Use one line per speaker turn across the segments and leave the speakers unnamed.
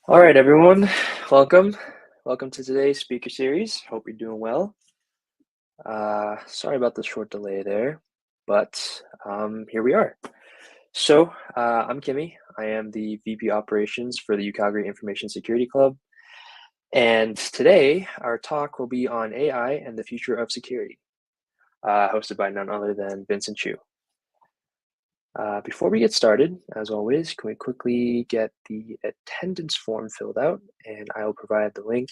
All right, everyone, welcome. Welcome to today's speaker series. Hope you're doing well. Sorry about the short delay there, but here we are. So, I'm Kimmy. I am the VP Operations for the UCalgary Information Security Club. And today, our talk will be on AI and the future of security, hosted by none other than Vincent Chu. Before we get started, as always, can we quickly get the attendance form filled out, and I'll provide the link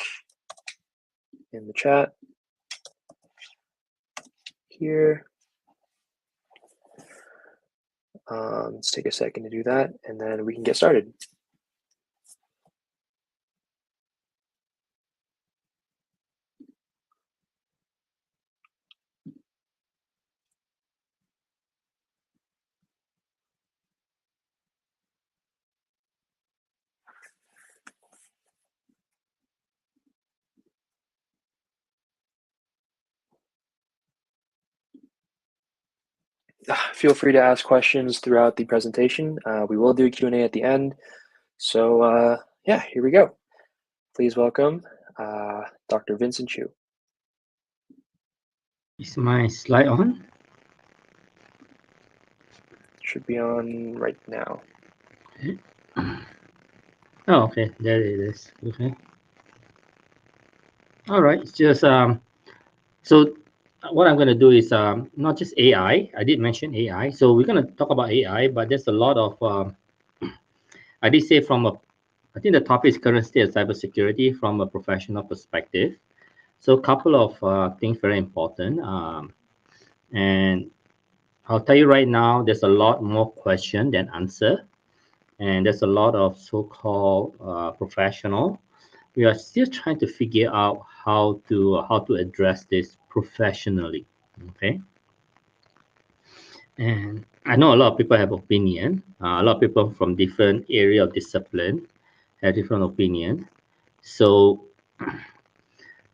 in the chat here. Let's take a second to do that, and then we can get started. Feel free to ask questions throughout the presentation. We will do a Q&A at the end. So yeah, here we go. Please welcome Dr. Vincent Chu.
Is my slide on?
Should be on right now.
Okay. Oh, okay, there it is. Okay. All right. It's just so what I'm going to do is not just AI. I did mention AI. So we're going to talk about AI, but there's a lot of I did say I think the topic is current state of cybersecurity from a professional perspective. So a couple of things very important. And I'll tell you right now, there's a lot more question than answer. And there's a lot of so-called professional. We are still trying to figure out how to address this professionally. Okay, and I know a lot of people have opinion. A lot of people from different area of discipline have different opinion. So,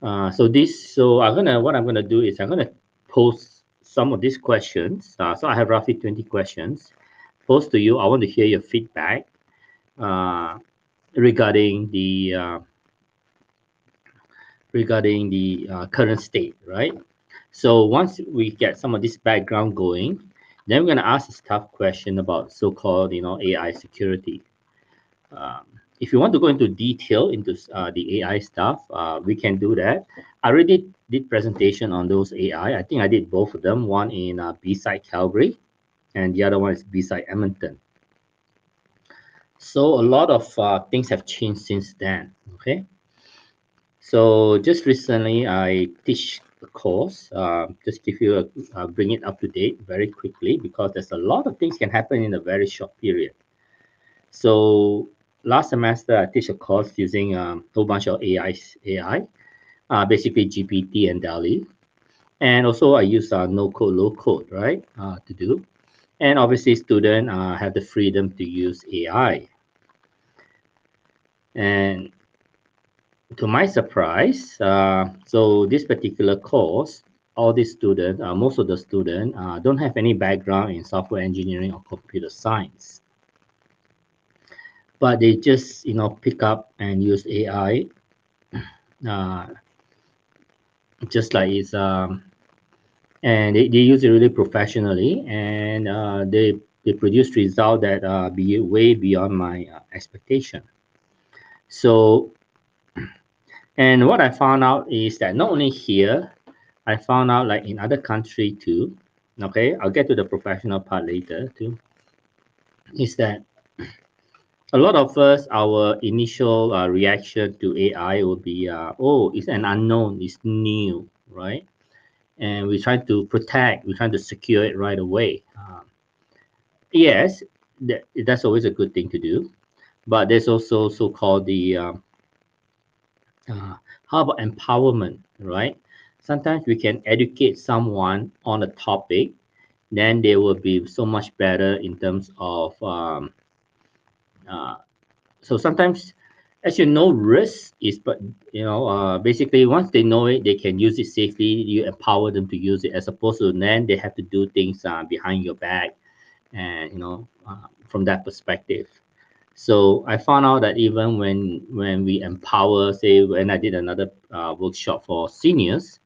what I'm gonna do is I'm gonna post some of these questions. So I have roughly 20 questions. Post to you. I want to hear your feedback uh, regarding the current state, right? So once we get some of this background going, then we're going to ask this tough question about so-called, AI security. Um, if you want to go into detail into the AI stuff, we can do that. I already did presentation on those AI. I think I did both of them. One in B-side Calgary, and the other one is B-side Edmonton. So a lot of things have changed since then. Okay. So just recently, I teach a course. Just give you bring it up to date very quickly because there's a lot of things can happen in a very short period. So last semester, I teach a course using a whole bunch of AI, basically GPT and DALI, and also I use no code, low code, right, to do. And obviously, students have the freedom to use AI. And to my surprise, so this particular course, all these students, most of the students, don't have any background in software engineering or computer science, but they just pick up and use AI, uh, just like it's and they use it really professionally, and they produce results that be way beyond my expectation. So, and what I found out is that not only here, I found out like in other country too. Okay, I'll get to the professional part later too. Is that a lot of us, our initial reaction to AI will be, oh, it's an unknown, it's new, right? And we try to protect, we try to secure it right away. Yes, that's always a good thing to do, but there's also so-called the uh, how about empowerment, right? Sometimes we can educate someone on a topic, then they will be so much better in terms of uh, so sometimes, as you know, risk is, but basically once they know it, they can use it safely. You empower them to use it, as opposed to then they have to do things behind your back, and from that perspective. So I found out that even when we empower, say when I did another workshop for seniors,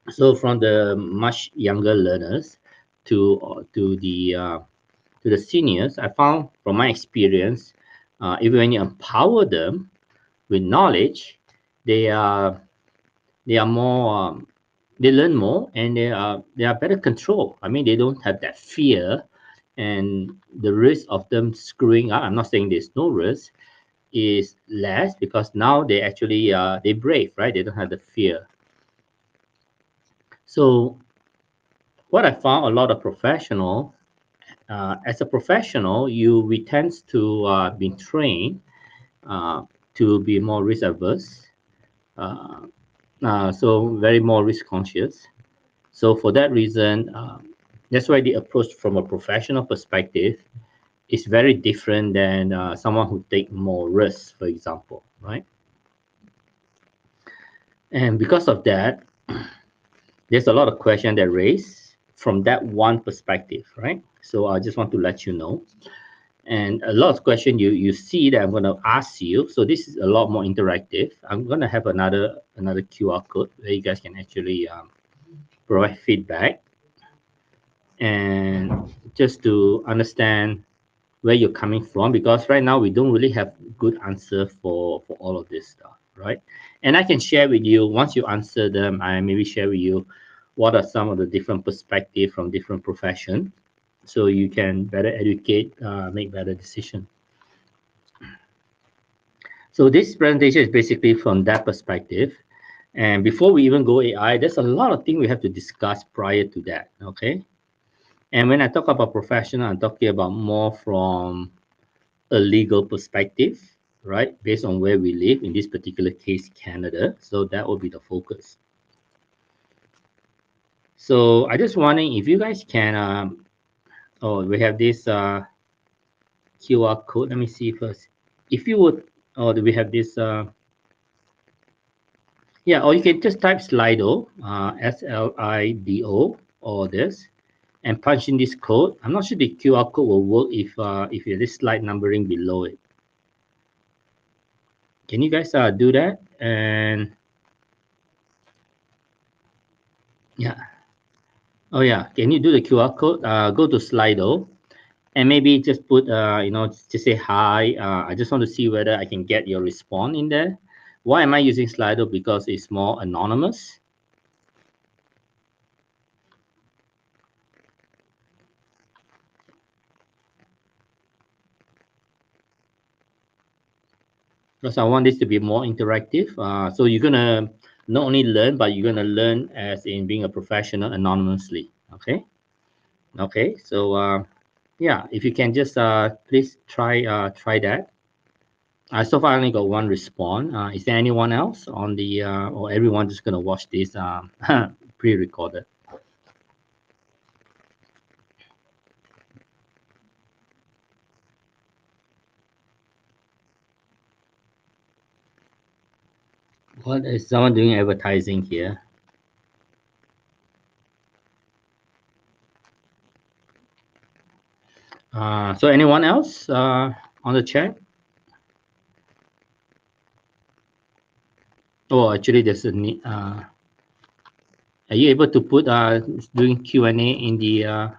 so from the much younger learners to the seniors, I found from my experience, even when you empower them with knowledge, they are they are more they learn more, and they are better control. I mean, they don't have that fear, and the risk of them screwing up, I'm not saying there's no risk, is less, because now they actually they brave, right? They don't have the fear. So what I found, a lot of professional, as a professional, we tend to be trained to be more risk averse, uh, so very more risk conscious. So for that reason, that's why the approach from a professional perspective is very different than someone who take more risks, for example, right? And because of that, there's a lot of questions that raise from that one perspective, right? So I just want to let you know. And a lot of questions you see that I'm going to ask you. So this is a lot more interactive. I'm going to have another QR code where you guys can actually provide feedback, and just to understand where you're coming from, because right now we don't really have good answer for all of this stuff, right? And I can share with you, once you answer them, I maybe share with you what are some of the different perspectives from different professions, so you can better educate, make better decision. So this presentation is basically from that perspective. And before we even go AI, there's a lot of things we have to discuss prior to that, okay? And when I talk about professional, I'm talking about more from a legal perspective, right? Based on where we live, in this particular case, Canada. So that will be the focus. So I just wondering if you guys can, oh, we have this QR code. Let me see first. If you would, oh, do we have this, yeah, or you can just type Slido, SLIDO, or this, and punch in this code. I'm not sure the QR code will work if you have this slide numbering below it. Can you guys do that? And yeah. Oh yeah. Can you do the QR code? Go to Slido and maybe just put just say hi. I just want to see whether I can get your response in there. Why am I using Slido? Because it's more anonymous. Because I want this to be more interactive. So you're gonna not only learn, but you're gonna learn as in being a professional anonymously. Okay. Okay. So yeah, if you can just please try that. So far, I only got one response. Is there anyone else on the, or everyone just gonna watch this pre-recorded? What is someone doing advertising here? So anyone else on the chat? Oh, actually, there's a need. Are you able to put doing Q&A in the?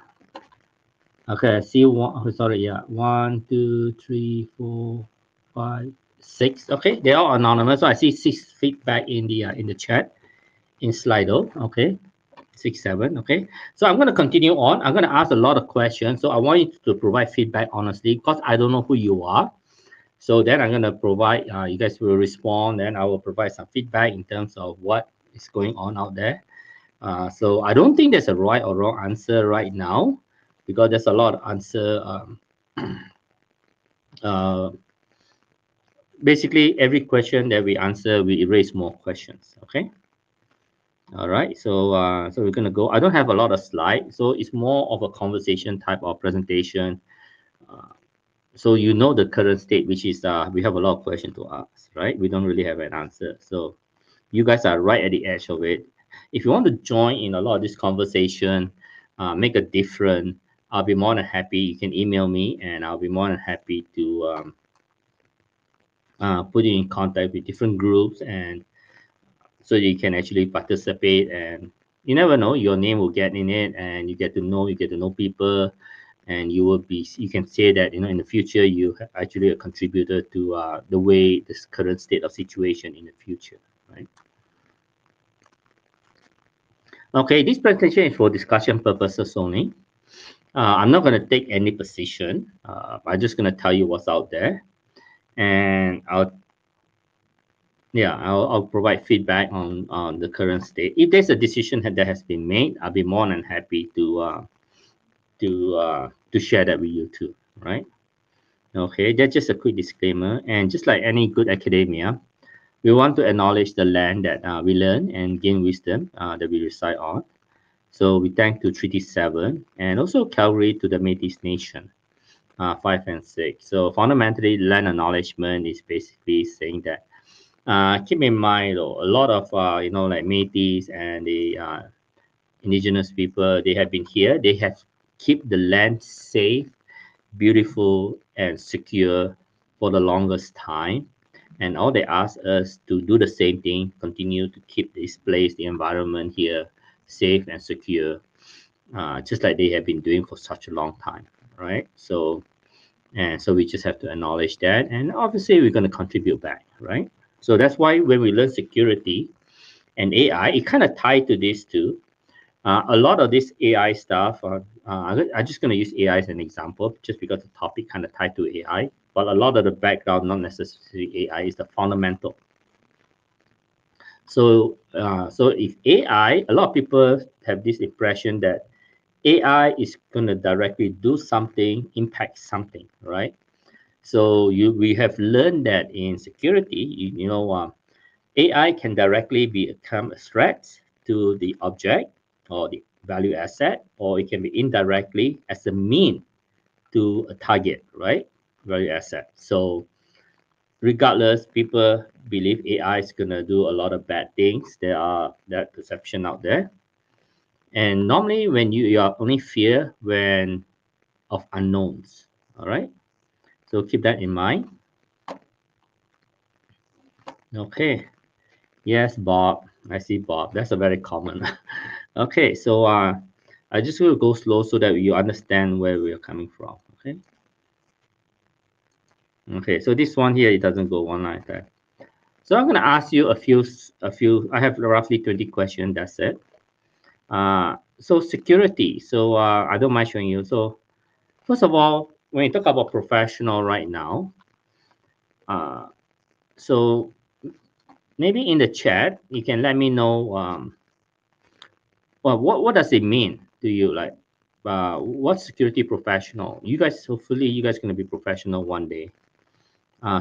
Okay, I see one. Oh, sorry, yeah, 1, 2, 3, 4, 5, 6. Okay, they're all anonymous. So I see 6 feedback in the chat in Slido. Okay. 6, 7. Okay. So I'm going to continue on. I'm going to ask a lot of questions. So I want you to provide feedback honestly, because I don't know who you are. So then I'm going to provide, you guys will respond, and I will provide some feedback in terms of what is going on out there. So I don't think there's a right or wrong answer right now, because there's a lot of answer. Basically, every question that we answer, we erase more questions. Okay. All right, so we're gonna go. I don't have a lot of slides, so it's more of a conversation type of presentation. So you know the current state, which is we have a lot of questions to ask, right? We don't really have an answer. So you guys are right at the edge of it. If you want to join in a lot of this conversation, make a difference, I'll be more than happy. You can email me, and I'll be more than happy to put you in contact with different groups, and so you can actually participate. And you never know, your name will get in it, and you get to know people, and you can say that in the future actually a contributor to the way this current state of situation in the future, right? Okay, this presentation is for discussion purposes only. I'm not going to take any position. I'm just going to tell you what's out there, and I'll provide feedback on the current state. If there's a decision that has been made, I'll be more than happy to share that with you too, right? Okay, that's just a quick disclaimer. And just like any good academia, we want to acknowledge the land that we learn and gain wisdom that we reside on. So we thank to Treaty 7 and also Calgary to the Métis Nation, 5 and 6. So fundamentally, land acknowledgement is basically saying that keep in mind, though, a lot of like Métis and the indigenous people, they have been here. They have kept the land safe, beautiful, and secure for the longest time. And all they ask us to do the same thing, continue to keep this place, the environment here, safe and secure, just like they have been doing for such a long time, right? So we just have to acknowledge that, and obviously we're going to contribute back, right? So that's why when we learn security and AI, it kind of tied to this too. A lot of this AI stuff, I'm just going to use AI as an example, just because the topic kind of tied to AI. But a lot of the background, not necessarily AI, is the fundamental. So if AI, a lot of people have this impression that AI is going to directly do something, impact something, right? So we have learned that in security, AI can directly become a threat to the object or the value asset, or it can be indirectly as a mean to a target, right? Value asset. So regardless, people believe AI is gonna do a lot of bad things. There are that perception out there. And normally when you are only fear when of unknowns. All right. So keep that in mind. Okay. Yes, Bob. I see Bob. That's a very common. Okay, so I just will go slow so that you understand where we are coming from. Okay. Okay, so this one here, it doesn't go one like that. So I'm gonna ask you a few. I have roughly 20 questions. That's it. So security. So I don't mind showing you. So first of all, when you talk about professional right now, uh, so maybe in the chat you can let me know. Well, what does it mean to you? Like, what security professional? You guys, hopefully, you guys gonna be professional one day.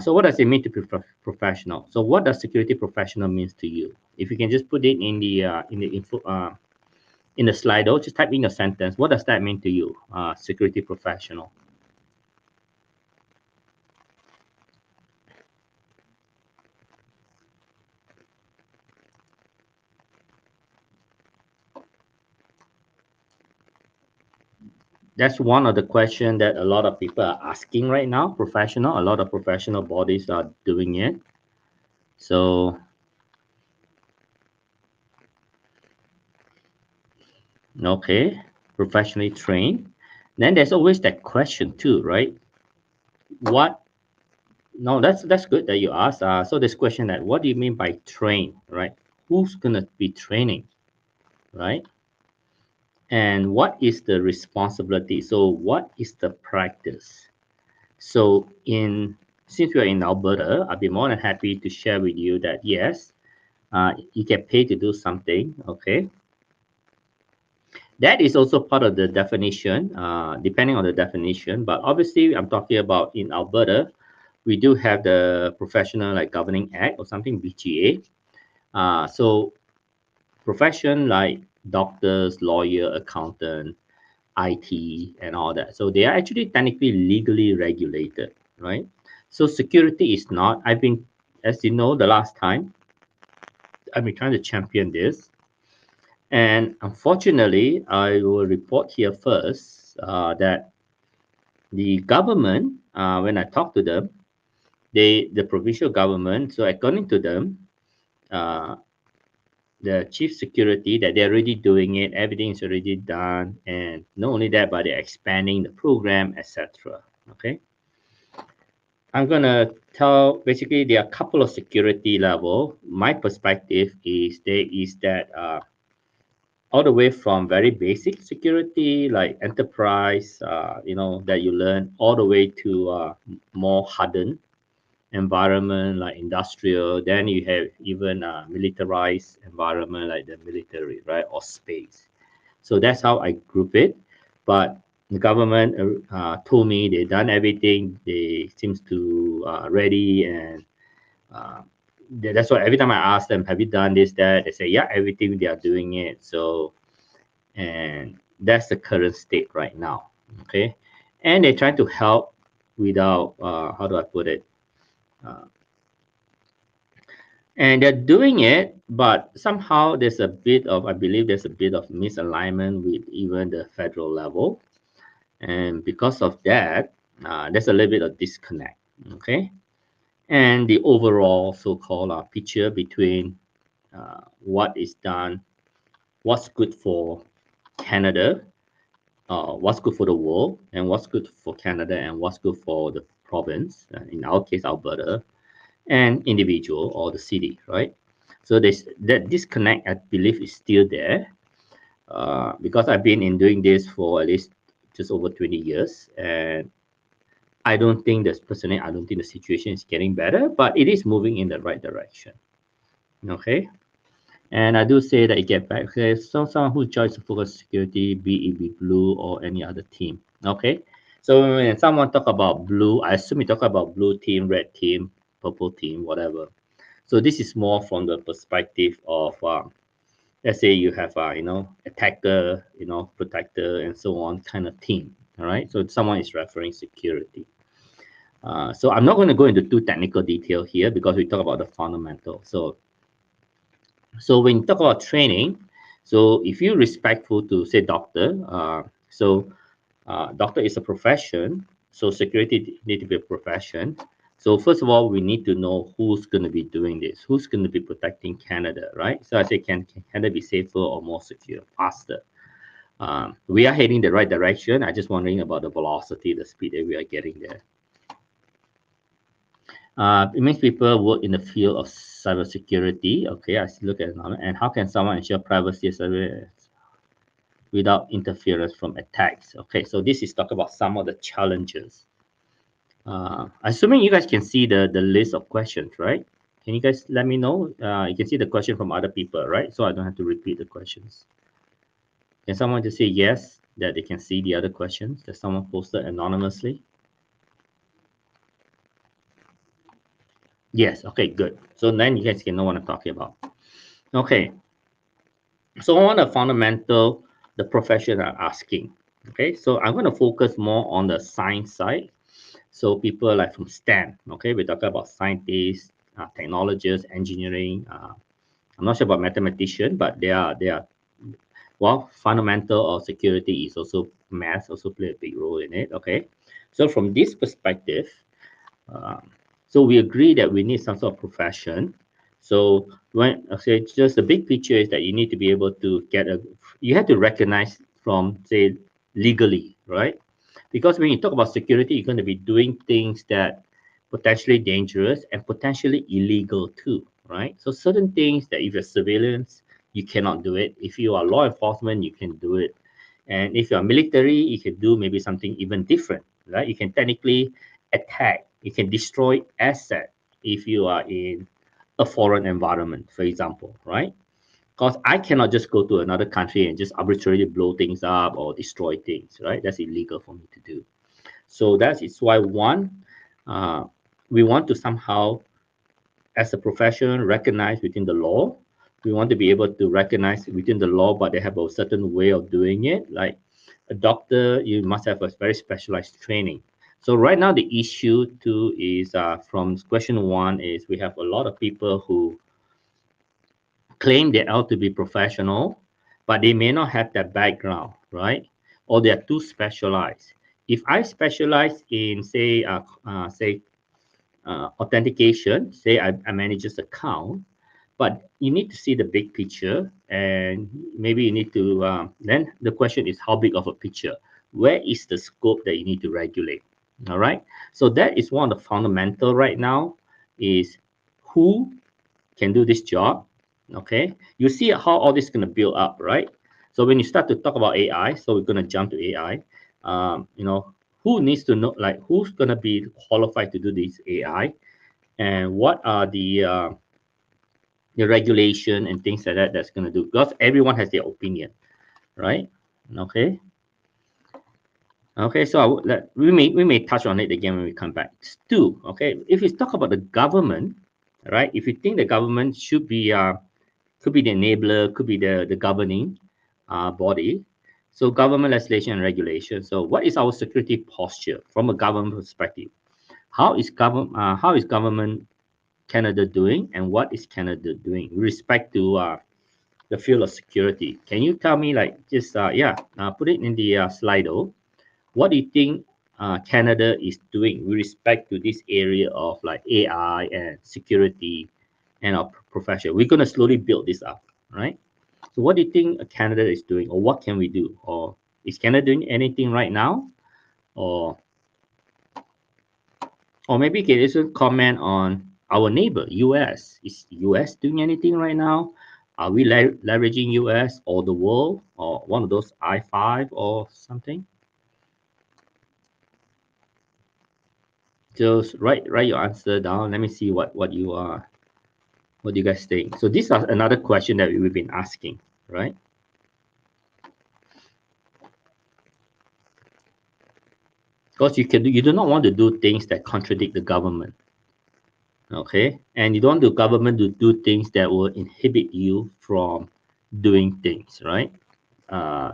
So what does it mean to be professional? So what does security professional means to you? If you can just put it in the info in the Slido, just type in a sentence. What does that mean to you? Security professional. That's one of the questions that a lot of people are asking right now. Professional, a lot of professional bodies are doing it. So okay, professionally trained. Then there's always that question too, right? What? No, that's good that you asked. So this question that what do you mean by train, right? Who's gonna be training, right? And what is the responsibility? So what is the practice? So in since we are in Alberta, I'd be more than happy to share with you that yes, you get paid to do something. Okay, that is also part of the definition, depending on the definition. But obviously, I'm talking about in Alberta, we do have the Professional like Governing Act or something, BGA. So profession like doctors, lawyer, accountant, IT, and all that. So they are actually technically legally regulated, right? So security is not. I've been, as you know, the last time I've been trying to champion this. And unfortunately, I will report here first. that the government, when I talk to them, the provincial government, so according to them, uh, the chief security, that they're already doing it, everything is already done, and not only that, but they're expanding the program, etc. Okay, I'm gonna tell, basically there are a couple of security level. My perspective is that all the way from very basic security like enterprise, that you learn, all the way to more hardened environment like industrial. Then you have even militarized environment like the military, right, or space. So that's how I group it. But the government told me they done everything. They seems to ready, and uh, that's why every time I ask them, have you done this, that, they say, yeah, everything they are doing it. So, and that's the current state right now. Okay, and they're trying to help without how do I put it? Uh, and they're doing it, but somehow there's a bit of, I believe there's a bit of misalignment with even the federal level, and because of that, there's a little bit of disconnect. Okay, and the overall so-called picture between what is done, what's good for Canada, what's good for the world, and what's good for Canada, and what's good for the province, in our case Alberta, and individual or the city, right? So this, that disconnect, I believe, is still there, because I've been in doing this for at least just over 20 years, and I don't think this personally, I don't think the situation is getting better, but it is moving in the right direction. Okay. And I do say that it get back. Okay, so someone who joins the focus security, be it be blue or any other team. Okay. So when someone talk about blue, I assume you talk about blue team, red team, purple team, whatever. So this is more from the perspective of, let's say you have attacker, protector, and so on kind of team. All right. So someone is referring security. So I'm not going to go into too technical detail here because we talk about the fundamental. So when you talk about training, so if you're respectful to say doctor, doctor is a profession, so security need to be a profession. So first of all, we need to know who's going to be doing this, who's going to be protecting Canada, right? So I say, can Canada be safer or more secure, faster? We are heading the right direction. I'm just wondering about the velocity, the speed that we are getting there. It means people work in the field of cybersecurity. Okay, I look at it now. And how can someone ensure privacy without interference from attacks? Okay, so this is talk about some of the challenges. Assuming you guys can see the list of questions, right? Can you guys let me know? You can see the question from other people, right? So I don't have to repeat the questions. Can someone just say yes, that they can see the other questions that someone posted anonymously? Yes, okay, good. So then you guys can know what I'm talking about. Okay, so on the fundamental, the profession are asking. Okay, so I'm going to focus more on the science side. So people like from STEM, okay, we talk about scientists, technologists, engineering. I'm not sure about mathematician, but they are well, fundamental or security is also math also play a big role in it. Okay, so from this perspective, uh, so we agree that we need some sort of profession. So when I say just the big picture is that you need to be able to you have to recognize from, say, legally, right? Because when you talk about security, you're going to be doing things that potentially dangerous and potentially illegal too, right? So certain things that if you're surveillance, you cannot do it. If you are law enforcement, you can do it. And if you're military, you can do maybe something even different, right? You can technically attack, you can destroy asset if you are in a foreign environment, for example, right? Because I cannot just go to another country and just arbitrarily blow things up or destroy things, right? That's illegal for me to do. So that is why uh, we want to somehow, as a profession, recognize within the law. We want to be able to recognize within the law, but they have a certain way of doing it. Like a doctor, you must have a very specialized training. So right now, the issue too is from question one is we have a lot of people who claim they ought to be professional, but they may not have that background, right? or they are too specialized. If I specialize in, say, authentication, say I manage this account, but you need to see the big picture, and maybe you need to, then the question is how big of a picture? Where is the scope that you need to regulate? All right. So that is one of the fundamental right now is who can do this job. Okay. You see how all this is going to build up, right? So when you start to talk about AI, so we're going to jump to AI, who needs to know, like who's going to be qualified to do this AI, and what are the regulation and things like that that's going to do, because everyone has their opinion, right? Okay. Okay, so we may touch on it again when we come back. Two, okay, if we talk about the government, right? If you think the government should be could be the enabler, could be the governing body. So government legislation and regulation. So what is our security posture from a government perspective? How is government Canada doing, and what is Canada doing with respect to the field of security? Can you tell me, like, just put it in the Slido. What do you think Canada is doing with respect to this area of like AI and security and our profession? We're going to slowly build this up, right? So what do you think Canada is doing, or what can we do? Or is Canada doing anything right now? Or maybe you can also comment on our neighbor, US. Is US doing anything right now? Are we leveraging US or the world or one of those I5 or something? Just write your answer down. Let me see what you guys think. So these are another question that we've been asking, right? Because you do not want to do things that contradict the government, okay? And you don't want the government to do things that will inhibit you from doing things, right?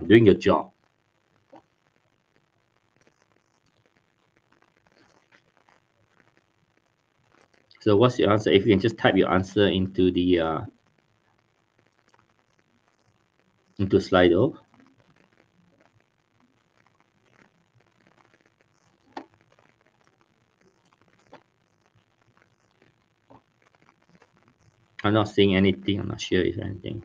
Doing your job. So what's your answer? If you can just type your answer into the into Slido. I'm not seeing anything. I'm not sure if anything.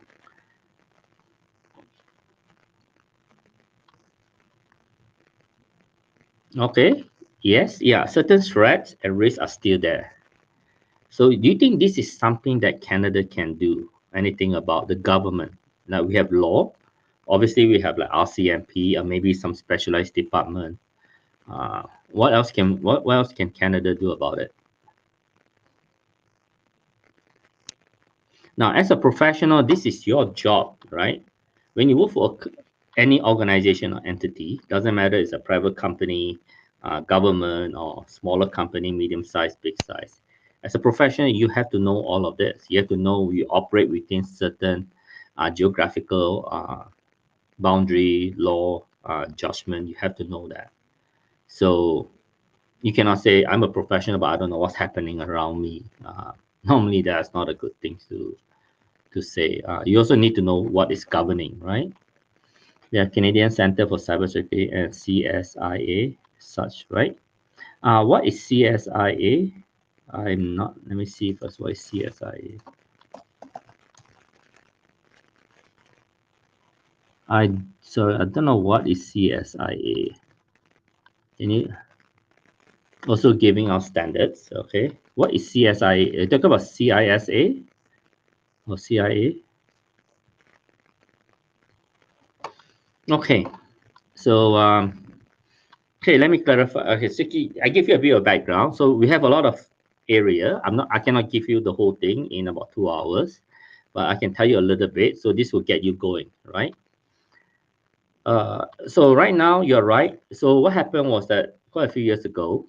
Okay. Yes. Yeah. Certain threats and risks are still there. So do you think this is something that Canada can do? Anything about the government? Now we have law. Obviously, we have like RCMP or maybe some specialized department. What else can Canada do about it? Now, as a professional, this is your job, right? When you work for any organization or entity, doesn't matter it's a private company, government, or smaller company, medium size, big size. As a professional, you have to know all of this. You have to know you operate within certain geographical boundary, law, judgment. You have to know that. So you cannot say I'm a professional, but I don't know what's happening around me. Normally, that's not a good thing to say. You also need to know what is governing, right? Yeah, Canadian Center for Cybersecurity and CSIA, such, right? What is CSIA? I'm not. Let me see first. What is CSIA? I don't know what is CSIA. Can you also giving out standards? Okay, what is CSIA? You talk about CISA or CIA? Okay, so okay, let me clarify. Okay, so I give you a bit of background. So we have a lot of area. I cannot give you the whole thing in about 2 hours, but I can tell you a little bit. So this will get you going, right? So right now you're right. So what happened was that quite a few years ago,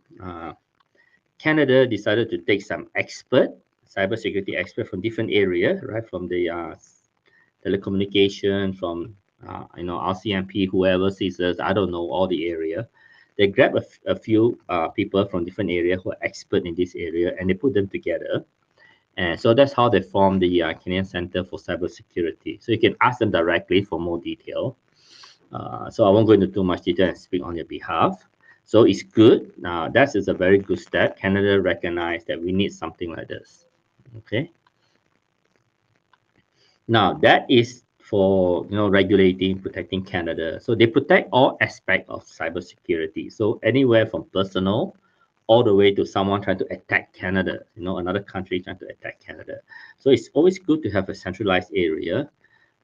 Canada decided to take some cybersecurity expert from different area, right? From the telecommunication, from RCMP, whoever sees us, I don't know all the area. They grab a few people from different area who are expert in this area, and they put them together. And so that's how they formed the Canadian Center for Cybersecurity. So you can ask them directly for more detail. So I won't go into too much detail and speak on their behalf. So it's good. Now that is a very good step. Canada recognized that we need something like this. Okay. Now that is for regulating, protecting Canada. So they protect all aspects of cybersecurity. So anywhere from personal all the way to someone trying to attack Canada, another country trying to attack Canada. So it's always good to have a centralized area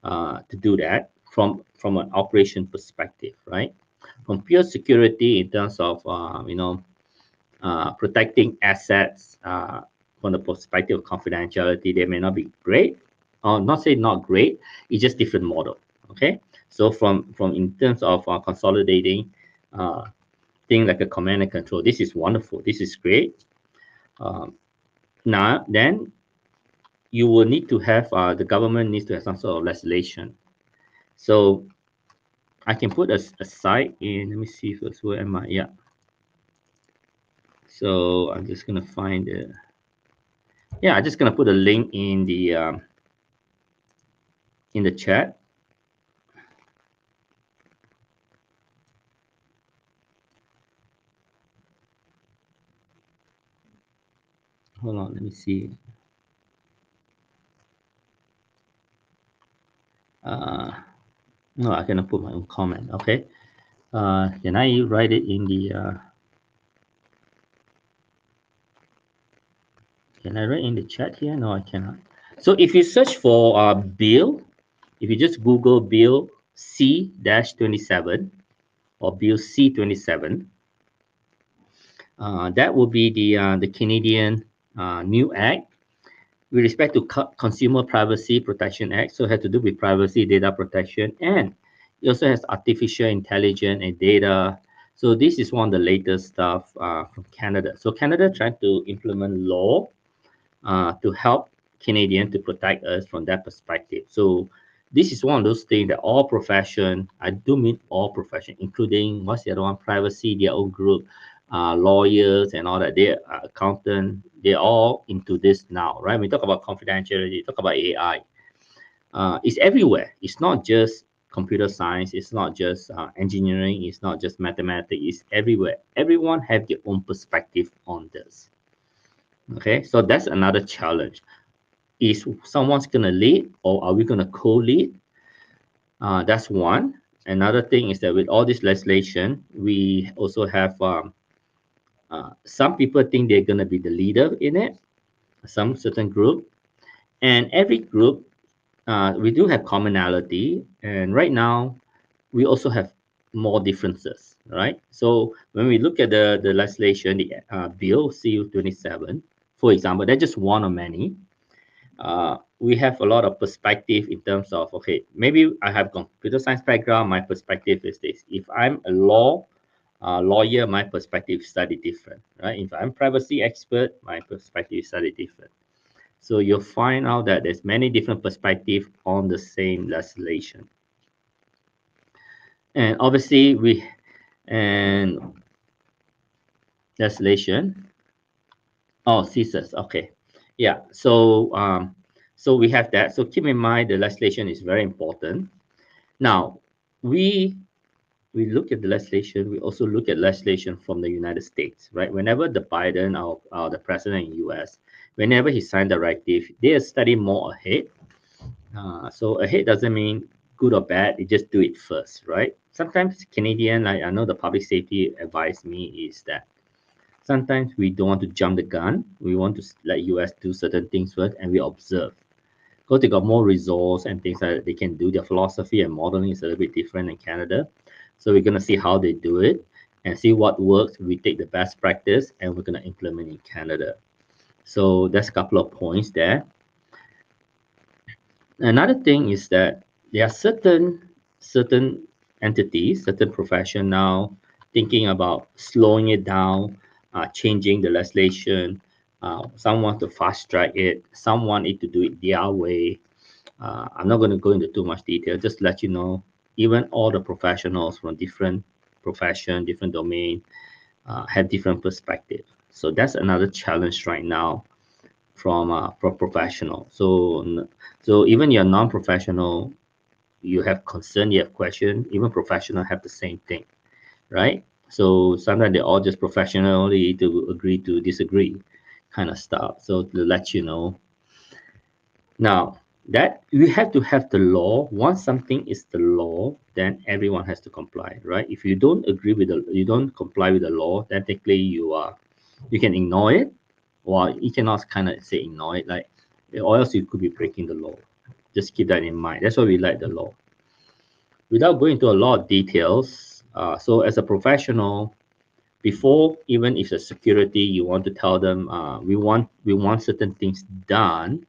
to do that from an operation perspective, right? From pure security in terms of protecting assets from the perspective of confidentiality, they may not be great, or not say not great. It's just different model. Okay, so from in terms of consolidating thing like a command and control, this is wonderful. This is great. Now then, you will need to have the government needs to have some sort of legislation. So I can put a site in. Let me see first. Where am I? Yeah. So I'm just gonna find the. Yeah, I'm just gonna put a link in the chat. Hold on, let me see. No, I cannot put my own comment. Okay. Can I write it in the? Can I write in the chat here? No, I cannot. So if you search for Bill, if you just Google Bill C-27 or Bill C-27, that will be the Canadian new act with respect to Consumer Privacy Protection Act. So it has to do with privacy, data protection, and it also has artificial intelligence and data. So this is one of the latest stuff from Canada. So Canada trying to implement law to help Canadian to protect us from that perspective. So this is one of those things that all profession, I do mean all profession, including what's the other one, privacy, their own group, lawyers and all that, they accountant, they're all into this now, right? We talk about confidentiality, talk about AI. It's everywhere. It's not just computer science. It's not just engineering. It's not just mathematics. It's everywhere. Everyone have their own perspective on this. Okay, so that's another challenge. Is someone's gonna lead, or are we gonna co-lead? That's one. Another thing is that with all this legislation, we also have some people think they're gonna be the leader in it, some certain group, and every group we do have commonality, and right now we also have more differences, right? So when we look at the legislation, the bill CU27, for example, that's just one of many. We have a lot of perspective in terms of, okay, maybe I have computer science background, my perspective is this. If I'm a lawyer, my perspective is slightly different, right? If I'm privacy expert, my perspective is slightly different. So you'll find out that there's many different perspectives on the same legislation. And obviously and legislation. Oh, CSIS, okay. Yeah, so we have that. So keep in mind the legislation is very important. Now, we look at the legislation, we also look at legislation from the United States, right? Whenever the Biden or the president in US, whenever he signed the directive, they study more ahead. So ahead doesn't mean good or bad, they just do it first, right? Sometimes Canadian, like I know the public safety advised me is that sometimes we don't want to jump the gun. We want to let US do certain things first and we observe. Because they got more resource and things like that they can do. Their philosophy and modeling is a little bit different in Canada. So we're gonna see how they do it and see what works. We take the best practice and we're gonna implement in Canada. So that's a couple of points there. Another thing is that there are certain entities, certain profession now thinking about slowing it down, changing the legislation. Some want to fast track it. Some want it to do it their way. I'm not going to go into too much detail. Just let you know, even all the professionals from different profession, different domain, have different perspective. So that's another challenge right now from professional. So even your non-professional you have concern, you have question, even professional have the same thing, right? So sometimes they're all just professionally to agree to disagree kind of stuff. So to let you know, now that we have to have the law. Once something is the law, then everyone has to comply, right? If you don't agree with you don't comply with the law, then technically you can ignore it, or you cannot kind of say ignore it, like, or else you could be breaking the law. Just keep that in mind. That's why we like the law. Without going into a lot of details, so as a professional, before even if the security, you want to tell them we want certain things done,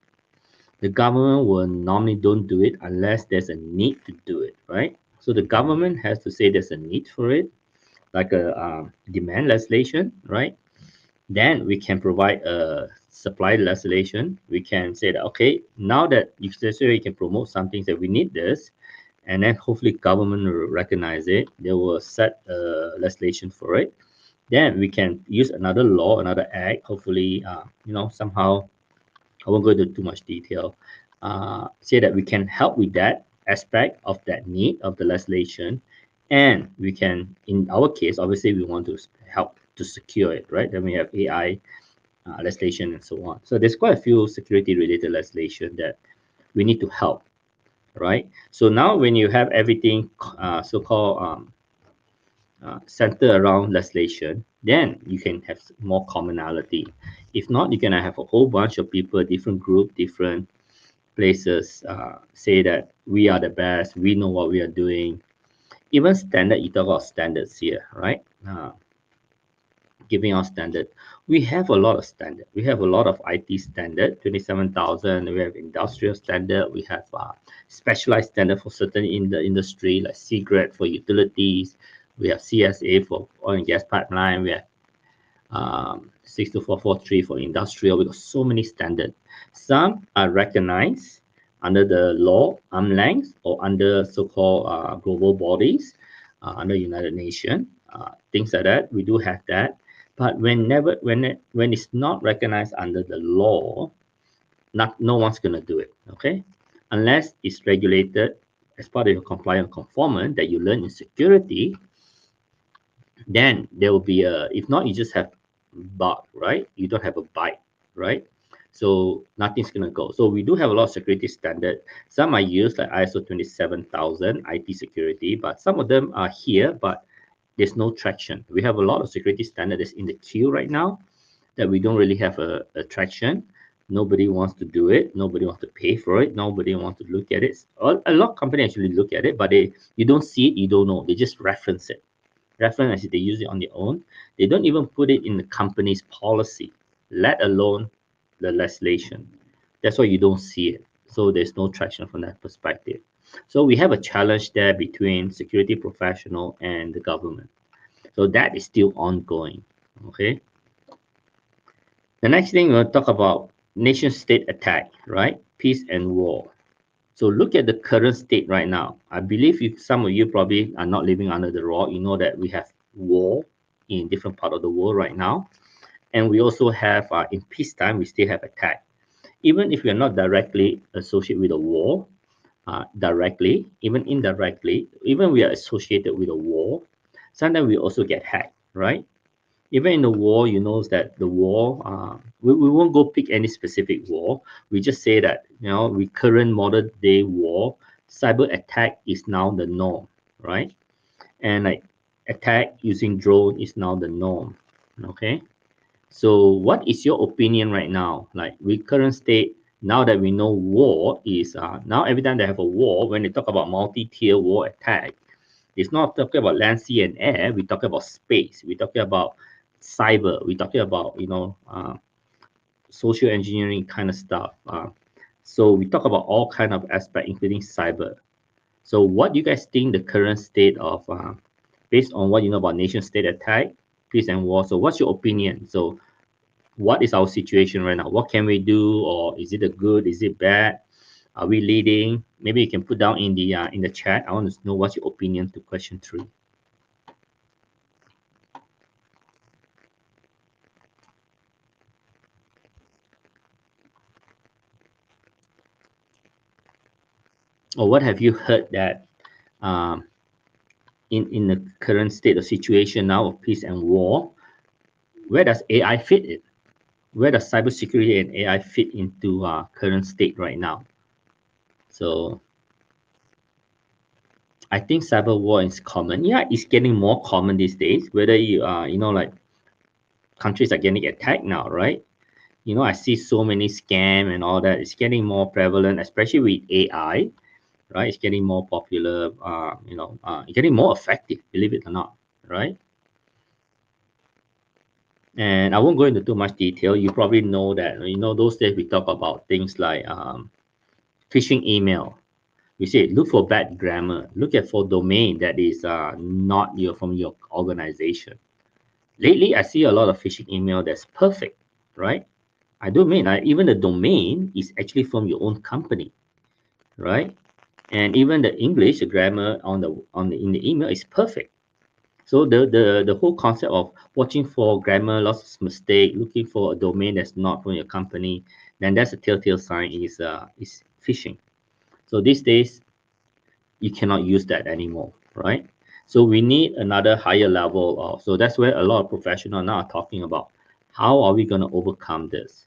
the government will normally don't do it unless there's a need to do it, right? So the government has to say there's a need for it, like a demand legislation, right? Then we can provide a supply legislation. We can say that, okay, now that you say you can promote something that we need this, and then hopefully government will recognize it. They will set a legislation for it. Then we can use another law, another act. Hopefully, somehow I won't go into too much detail. Say that we can help with that aspect of that need of the legislation, and we can, in our case, obviously we want to help to secure it, right? Then we have AI legislation and so on. So there's quite a few security related legislation that we need to help, right? So now when you have everything so-called center around legislation, then you can have more commonality. If not, you're gonna have a whole bunch of people, different group, different places say that we are the best, we know what we are doing. Even standard, you talk about standards here, right? Giving our standard. We have a lot of standard. We have a lot of IT standard, 27,000. We have industrial standard. We have specialized standard for certain in the industry, like CGRAD for utilities. We have CSA for oil and gas pipeline. We have 62443 for industrial. We got so many standards. Some are recognized under the law, arm's length, or under so-called global bodies, under United Nations, things like that. We do have that. But when it's not recognized under the law, no one's gonna do it. Okay, unless it's regulated as part of your compliance conformance that you learn in security, then there will be a, if not, you just have bug, right? You don't have a bite, right? So nothing's gonna go. So we do have a lot of security standard. Some are used like ISO 27000 IT security, but some of them are here, but there's no traction. We have a lot of security standards in the queue right now that we don't really have a traction. Nobody wants to do it. Nobody wants to pay for it. Nobody wants to look at it. A lot of companies actually look at it, but you don't see it, you don't know. They just reference it. Reference as they use it on their own. They don't even put it in the company's policy, let alone the legislation. That's why you don't see it. So there's no traction from that perspective. So we have a challenge there between security professional and the government. So that is still ongoing. Okay. The next thing we'll talk about nation state attack, right? Peace and war. So look at the current state right now. I believe some of you probably are not living under the rock. You know that we have war in different part of the world right now, and we also have in peacetime we still have attack. Even if we are not directly associated with a war, directly, even indirectly, even we are associated with a war, sometimes we also get hacked, right? Even in the war, you know that the war, we won't go pick any specific war. We just say that, we current modern day war, cyber attack is now the norm, right? And like attack using drone is now the norm, okay? So what is your opinion right now? Like we current state, now that we know war is, now every time they have a war, when they talk about multi-tier war attack, it's not talking about land, sea, and air. We're talking about space. We're talking about cyber. We're talking about social engineering kind of stuff. So we talk about all kind of aspect, including cyber. So what do you guys think the current state of, based on what you know about nation state attack, peace and war? So what's your opinion? So what is our situation right now? What can we do, or is it a good? Is it bad? Are we leading? Maybe you can put down in the chat. I want to know what's your opinion to question 3. or what have you heard that um, in the current state of situation now of peace and war, where does AI fit in? Where does cybersecurity and AI fit into our current state right now? So I think cyber war is common. Yeah, it's getting more common these days. Whether you are, like countries are getting attacked now, right? I see so many scam and all that. It's getting more prevalent, especially with AI, right? It's getting more popular. It's getting more effective, believe it or not, right? And I won't go into too much detail. You probably know that, those days we talk about things like phishing email. We say look for bad grammar, look at for domain that is not from your organization. Lately, I see a lot of phishing email that's perfect, right? I do mean even the domain is actually from your own company, right? And even the English, the grammar in the email is perfect. So the whole concept of watching for grammar, lots of mistake, looking for a domain that's not from your company, then that's a telltale sign is phishing. So these days you cannot use that anymore, right? So we need another higher level of. So that's where a lot of professionals now are talking about how are we going to overcome this.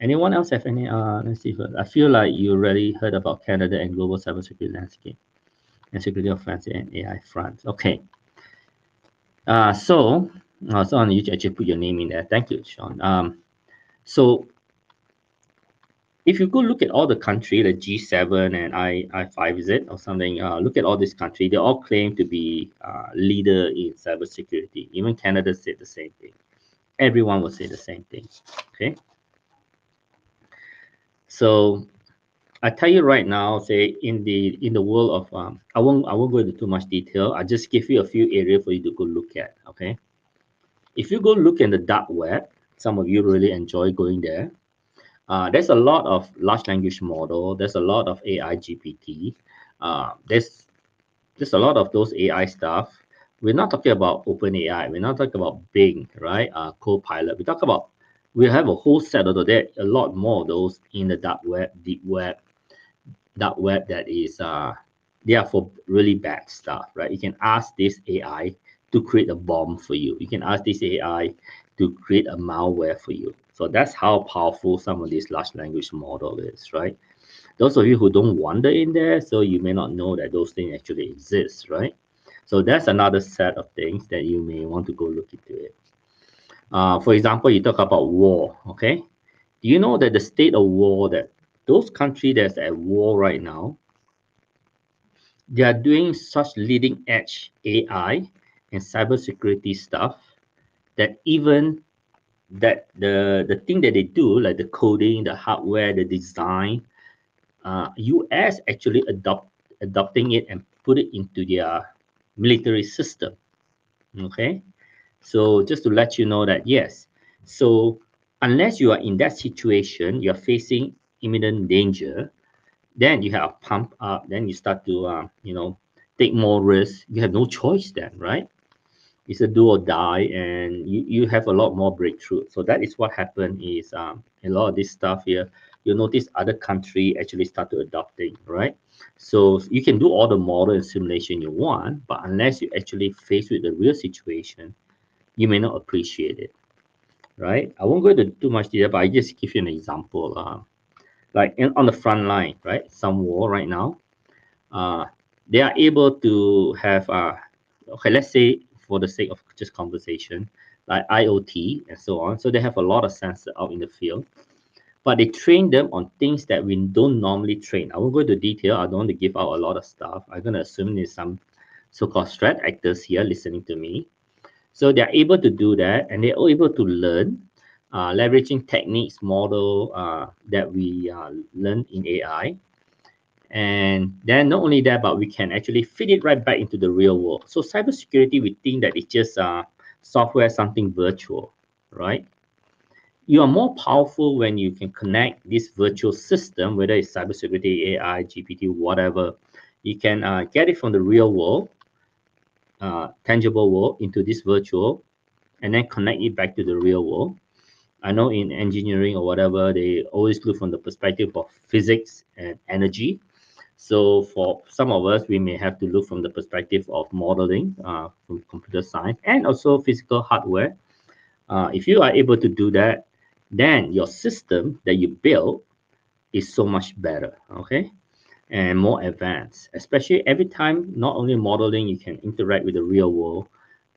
Anyone else have any? Let's see. I feel like you already heard about Canada and global cybersecurity landscape and security offensive and AI front. Okay. So on, you actually put your name in there. Thank you, Sean. So if you go look at all the country, the G7 and I5, is it or something? Look at all these countries. They all claim to be leader in cybersecurity. Even Canada said the same thing. Everyone will say the same thing. Okay. So I tell you right now, say in the world of I won't go into too much detail. I just give you a few areas for you to go look at. Okay. If you go look in the dark web, some of you really enjoy going there. There's a lot of large language model. There's a lot of AI GPT. There's a lot of those AI stuff. We're not talking about OpenAI. We're not talking about Bing, right? Copilot. We have a whole set of there. A lot more of those in the dark web, deep web, dark web that is they are for really bad stuff, right? You can ask this AI to create a bomb for you. You can ask this AI to create a malware for you. So that's how powerful some of these large language model is, right? Those of you who don't wander in there, so you may not know that those things actually exist, right? So that's another set of things that you may want to go look into it. For example, you talk about war, okay? Do you know that the state of war, that those countries that's at war right now, they are doing such leading edge AI and cybersecurity stuff that even that the thing that they do, like the coding, the hardware, the design, US actually adopting it and put it into their military system. Okay, so just to let you know that yes, so unless you are in that situation, you're facing imminent danger, then you have pump up, then you start to take more risk. You have no choice then, right? It's a do or die, and you have a lot more breakthrough. So that is what happened is a lot of this stuff here. You notice other country actually start to adopting, right? So you can do all the model and simulation you want, but unless you actually face with the real situation, you may not appreciate it, right? I won't go into too much detail, but I just give you an example. On the front line, right? Some war right now, uh, they are able to have okay, let's say for the sake of just conversation, like IoT and so on. So they have a lot of sensors out in the field, but they train them on things that we don't normally train. I won't go into detail. I don't want to give out a lot of stuff. I'm gonna assume there's some so-called threat actors here listening to me. So they're able to do that, and they're able to learn, leveraging techniques, model that we learn in AI. And then not only that, but we can actually fit it right back into the real world. So cybersecurity, we think that it's just software, something virtual, right? You are more powerful when you can connect this virtual system, whether it's cybersecurity, AI, GPT, whatever. You can get it from the real world, tangible world, into this virtual, and then connect it back to the real world. I know in engineering or whatever, they always look from the perspective of physics and energy. So for some of us, we may have to look from the perspective of modeling, from computer science, and also physical hardware. If you are able to do that, then your system that you build is so much better, okay, and more advanced. Especially every time, not only modeling, you can interact with the real world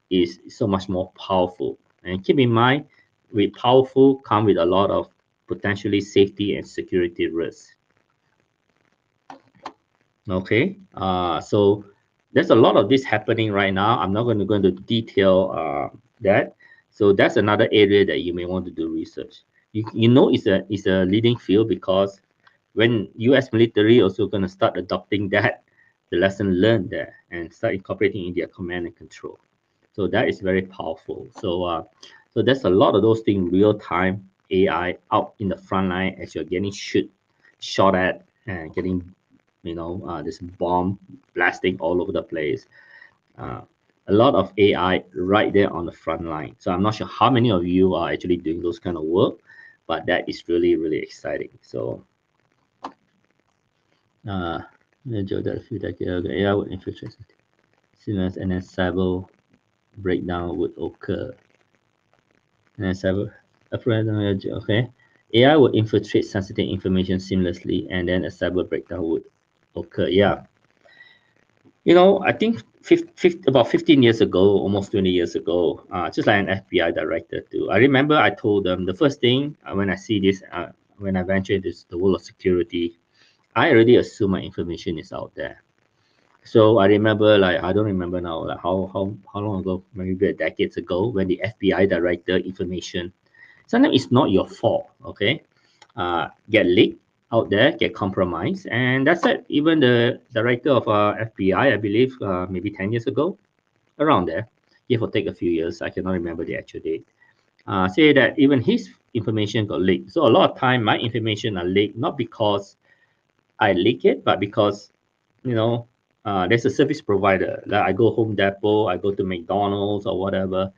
is so much more powerful. And keep in mind, with powerful come with a lot of potentially safety and security risks. Okay, so there's a lot of this happening right now. I'm not going to go into detail that. So that's another area that you may want to do research. You know it's a leading field because when U.S. military also going to start adopting that, the lesson learned there and start incorporating in their command and control. So that is very powerful. So there's a lot of those things real time AI out in the front line as you're getting shot at and getting this bomb blasting all over the place. Uh, a lot of AI right there on the front line. So I'm not sure how many of you are actually doing those kind of work, but that is really, really exciting. So, uh, a few decades ago, AI would infiltrate signals and then cyber breakdown would occur. And then okay. AI would infiltrate sensitive information seamlessly and then a cyber breakdown would occur. Yeah, I think about 15 years ago, almost 20 years ago, just like an FBI director too. I remember I told them the first thing when I see this, when I venture into the world of security, I already assume my information is out there. So I remember, like, I don't remember now, like how long ago, maybe a decades ago, when the FBI director information, sometimes it's not your fault, okay? Get leaked out there, get compromised, and that's it. Even the director of FBI, I believe, maybe 10 years ago, around there, give or take a few years, I cannot remember the actual date, say that even his information got leaked. So a lot of time, my information are leaked not because I leak it, but because you know there's a service provider. Like I go Home Depot, I go to McDonald's or whatever.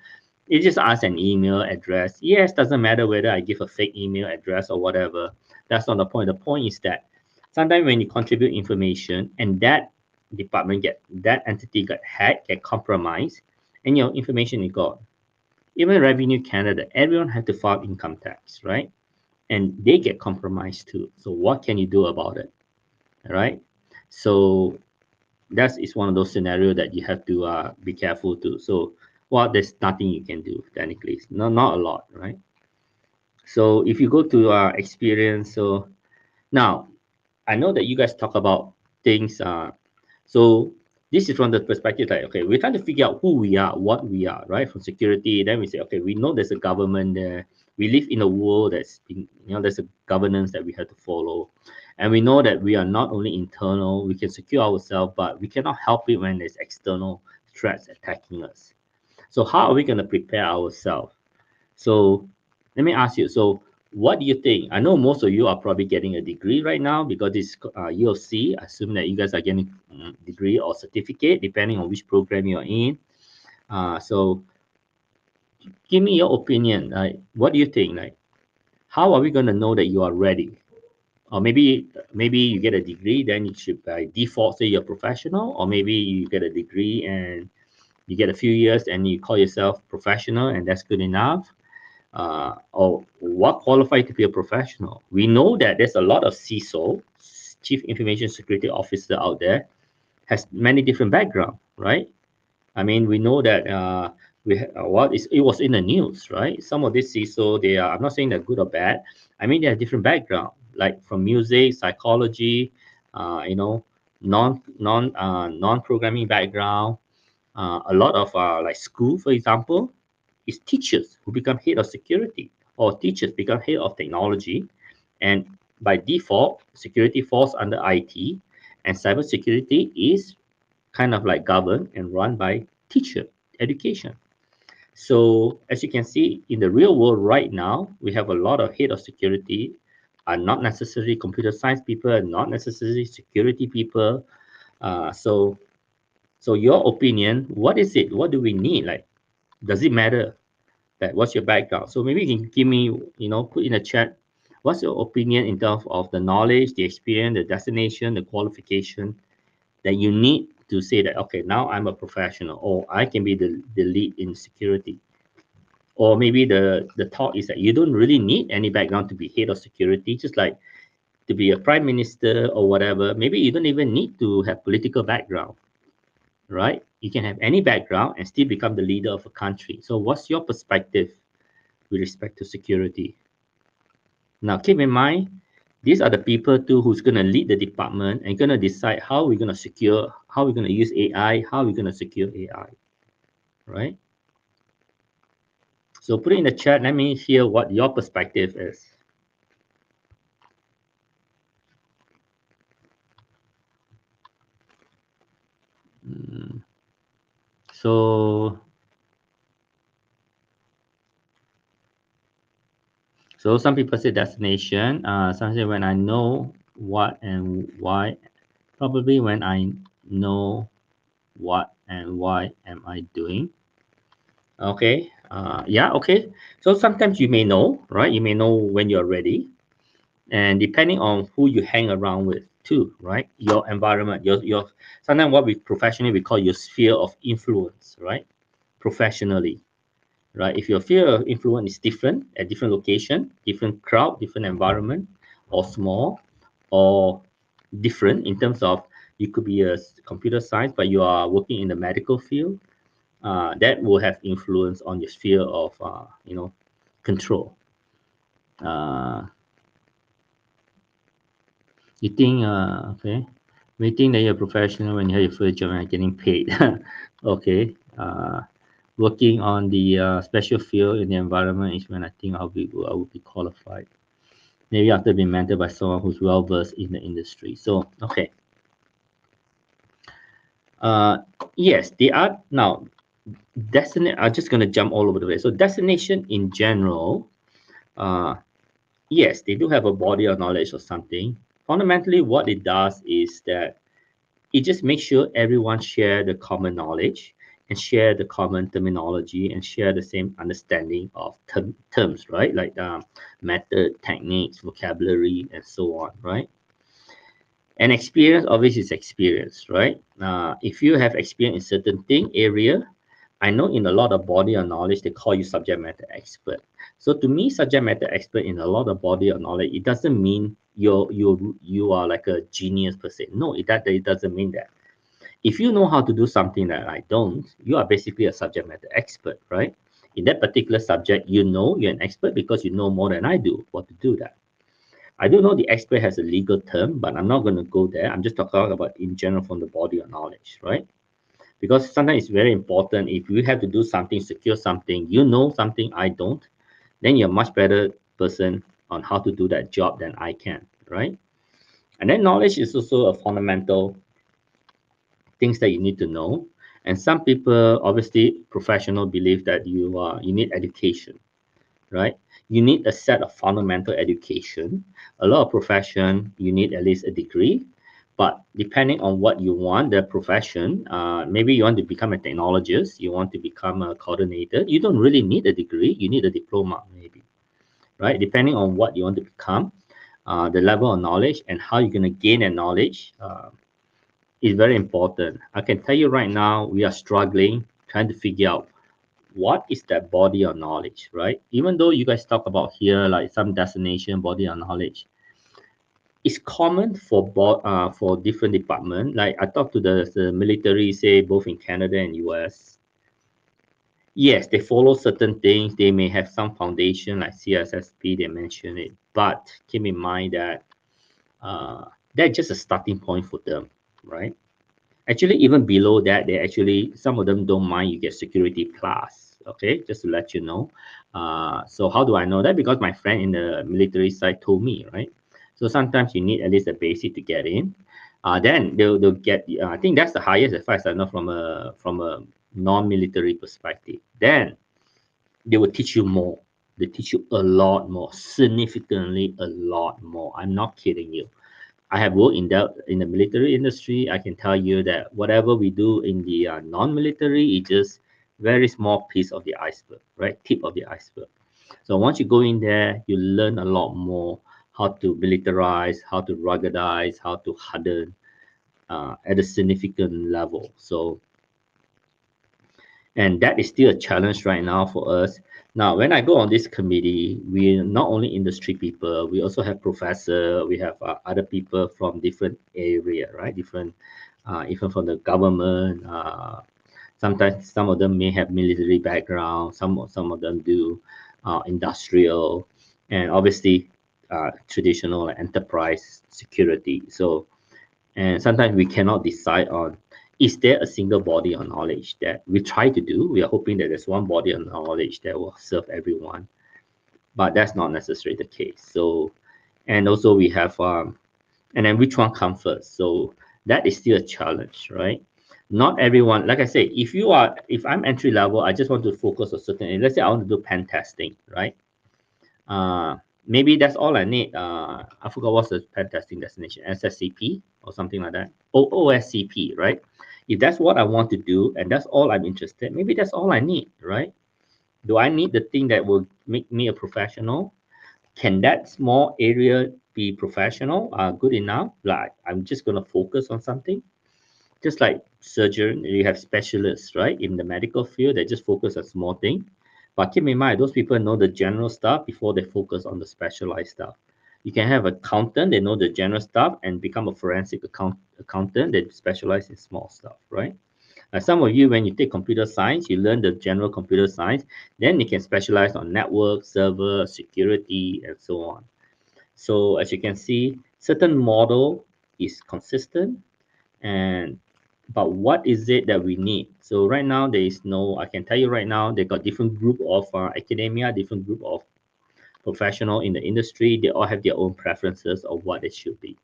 It just asks an email address. Yes, doesn't matter whether I give a fake email address or whatever. That's not the point. The point is that sometimes when you contribute information and that that entity got hacked, get compromised, and your information is gone. Even Revenue Canada, everyone had to file income tax, right? And they get compromised too. So what can you do about it? All right. So that is one of those scenarios that you have to be careful too. So, well, there's nothing you can do technically. Not a lot, right? So if you go to experience, so now I know that you guys talk about things. So this is from the perspective like, okay, we're trying to figure out who we are, what we are, right? From security, then we say, okay, we know there's a government there. We live in a world there's a governance that we have to follow. And we know that we are not only internal, we can secure ourselves, but we cannot help it when there's external threats attacking us. So how are we going to prepare ourselves? So let me ask you. So what do you think? I know most of you are probably getting a degree right now because this U of C. Assume that you guys are getting degree or certificate depending on which program you're in. So give me your opinion. Like, what do you think? Like, how are we going to know that you are ready? Or maybe you get a degree, then you should by default say you're professional, or maybe you get a degree and you get a few years and you call yourself professional and that's good enough. Or what qualifies to be a professional. We know that there's a lot of CISO, Chief Information Security Officer out there, has many different background, right? I mean, we know that it was in the news, right? Some of these CISO, they are. I'm not saying they're good or bad. I mean, they have different background, like from music, psychology, you know, non programming background. A lot of like school, for example, is teachers who become head of security or teachers become head of technology. And by default, security falls under IT and cybersecurity is kind of like governed and run by teacher education. So as you can see in the real world right now, we have a lot of head of security are not necessarily computer science people, not necessarily security people. So your opinion, what is it? What do we need? Like, does it matter? that what's your background. So maybe you can give me, put in the chat, what's your opinion in terms of the knowledge, the experience, the destination, the qualification that you need to say that, okay, now I'm a professional, or I can be the lead in security. Or maybe the thought is that you don't really need any background to be head of security, just like to be a prime minister or whatever. Maybe you don't even need to have political background, right? You can have any background and still become the leader of a country. So what's your perspective with respect to security? Now, keep in mind, these are the people too who's going to lead the department and going to decide how we're going to secure, how we're going to use AI, how we're going to secure AI, right? So put it in the chat. Let me hear what your perspective is. So some people say destination. Some say when I know what and why. Probably when I know what and why am I doing. Okay. Yeah. Okay. So sometimes you may know, right? You may know when you're ready, and depending on who you hang around with too, right? Your environment, your sometimes what we professionally we call your sphere of influence, right? Professionally, right? If your sphere of influence is different at different location, different crowd, different environment, or small, or different in terms of you could be a computer science, but you are working in the medical field. That will have influence on your sphere of control. Uh, you think okay? We think that you're professional when you have your first job and getting paid. Okay. Working on the special field in the environment is when I think I will be qualified. Maybe after being mentored by someone who's well versed in the industry. So okay. Uh, yes, they are now. I'm just gonna jump all over the way. So destination in general, uh, yes, they do have a body of knowledge or something. Fundamentally, what it does is that it just makes sure everyone share the common knowledge and share the common terminology and share the same understanding of terms, right? Like method, techniques, vocabulary, and so on, right? And experience obviously is experience, right? If you have experience in certain thing area, I know in a lot of body of knowledge they call you subject matter expert. So to me, subject matter expert in a lot of body of knowledge, it doesn't mean you are like a genius per se. No, it doesn't mean that. If you know how to do something that I don't, you are basically a subject matter expert, right? In that particular subject, you know you're an expert because you know more than I do what to do that. I do know the expert has a legal term, but I'm not going to go there. I'm just talking about in general from the body of knowledge, right? Because sometimes it's very important if you have to do something, secure something, you know something I don't, then you're a much better person on how to do that job than I can, right? And then knowledge is also a fundamental things that you need to know. And some people, obviously, professional believe that you need education, right? You need a set of fundamental education. A lot of profession, you need at least a degree. But depending on what you want, the profession, maybe you want to become a technologist, you want to become a coordinator. You don't really need a degree. You need a diploma, maybe, right? Depending on what you want to become, the level of knowledge and how you're going to gain that knowledge is very important. I can tell you right now, we are struggling trying to figure out what is that body of knowledge, right? Even though you guys talk about here like some destination body of knowledge, it's common for different department. Like I talked to the military, say both in Canada and US. Yes, they follow certain things. They may have some foundation like CSSP. They mention it, but keep in mind that that's just a starting point for them, right? Actually, even below that, they actually some of them don't mind you get security plus. Okay, just to let you know. So how do I know that? Because my friend in the military side told me, right? So sometimes you need at least a basic to get in. Then they'll get. I think that's the highest as far as I know from a non-military perspective. Then they will teach you more. They teach you a lot more, significantly a lot more. I'm not kidding you. I have worked in the military industry. I can tell you that whatever we do in the non-military, it just very small piece of the iceberg, right? Tip of the iceberg. So once you go in there, you learn a lot more how to militarize, how to ruggedize, how to harden at a significant level. So, and that is still a challenge right now for us. Now, when I go on this committee, we not only industry people, we also have professor, we have other people from different area, right? Different, even from the government. Sometimes some of them may have military background, some of them do industrial, and obviously traditional like enterprise security. So, and sometimes we cannot decide on is there a single body of knowledge that we try to do. We are hoping that there's one body of knowledge that will serve everyone, but that's not necessarily the case. So, and also we have and then which one comes first? So that is still a challenge, right? Not everyone, like I say, if I'm entry level, I just want to focus on certain area. Let's say I want to do pen testing, right? uh Maybe that's all I need. I forgot what's the pen testing destination, SSCP or something like that. OSCP, right? If that's what I want to do and that's all I'm interested, maybe that's all I need, right? Do I need the thing that will make me a professional? Can that small area be professional, good enough? Like I'm just going to focus on something, just like surgeon, you have specialists, right? In the medical field, they just focus on small thing. But keep in mind, those people know the general stuff before they focus on the specialized stuff. You can have an accountant, they know the general stuff and become a forensic accountant that specialize in small stuff, right? Some of you, when you take computer science, you learn the general computer science, then you can specialize on network, server, security, and so on. So as you can see, certain model is consistent, and but what is it that we need? So right now there is no, I can tell you right now, they got different group of academia, different group of professional in the industry. They all have their own preferences of what it should be.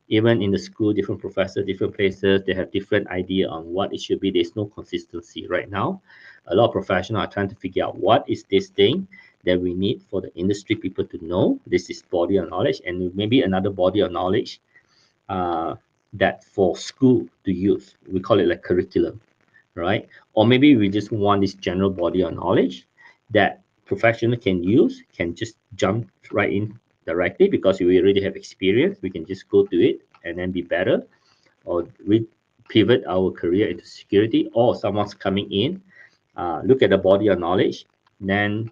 Even in the school, different professors, different places, they have different idea on what it should be. There's no consistency right now. A lot of professionals are trying to figure out what is this thing that we need for the industry people to know. This is body of knowledge, and maybe another body of knowledge uh, that for school to use. We call it like curriculum, right? Or maybe we just want this general body of knowledge that professional can use, can just jump right in directly because we already have experience. We can just go to it and then be better, or we pivot our career into security, or someone's coming in, look at the body of knowledge, then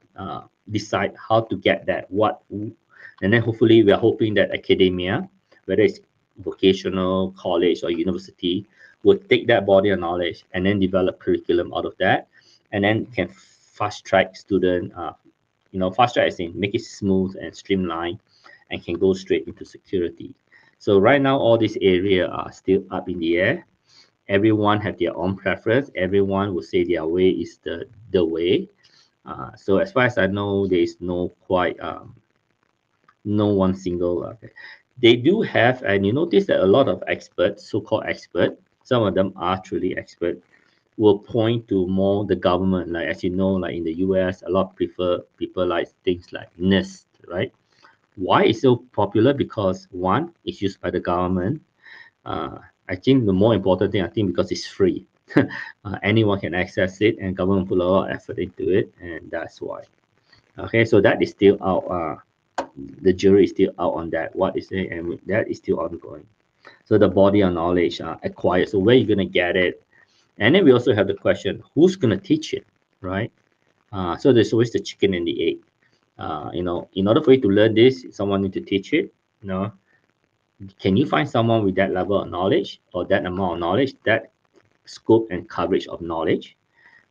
decide how to get that, and then hopefully we are hoping that academia, whether it's vocational, college, or university, will take that body of knowledge and then develop curriculum out of that, and then can fast track student, fast track as in make it smooth and streamlined, and can go straight into security. So right now, all these areas are still up in the air. Everyone have their own preference. Everyone will say their way is the way. So as far as I know, there is no one single. They do have, and you notice that a lot of experts, so-called expert, some of them are truly expert, will point to more the government. Like as you know, like in the US, a lot of prefer people like things like NIST, right? Why it's so popular? Because one, it's used by the government. I think the more important thing, I think because it's free. Anyone can access it, and government put a lot of effort into it, and that's why. Okay, so that is still out. The jury is still out on that. What is it, and that is still ongoing. So the body of knowledge acquired. So where are you gonna get it? And then we also have the question: who's gonna teach it, right? So there's always the chicken and the egg. In order for you to learn this, someone need to teach it. Can you find someone with that level of knowledge or that amount of knowledge, that scope and coverage of knowledge?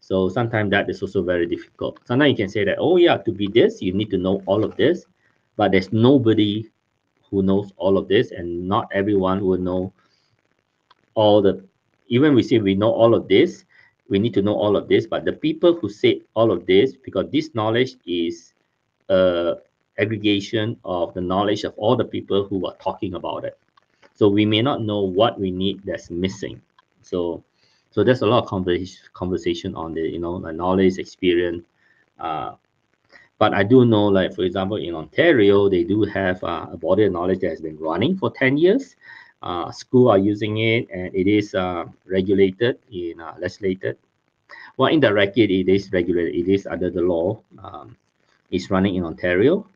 So sometimes that is also very difficult. Sometimes you can say that, oh yeah, to be this, you need to know all of this, but there's nobody who knows all of this, and not everyone will know all the. Even we say we know all of this, we need to know all of this, but the people who say all of this, because this knowledge is aggregation of the knowledge of all the people who are talking about it. So we may not know what we need that's missing. So there's a lot of conversation on the the knowledge experience. Uh, but I do know, like for example, in Ontario, they do have a body of knowledge that has been running for 10 years. School are using it, and it is regulated in legislated. Well, indirectly, it is regulated. It is under the law. It's running in Ontario.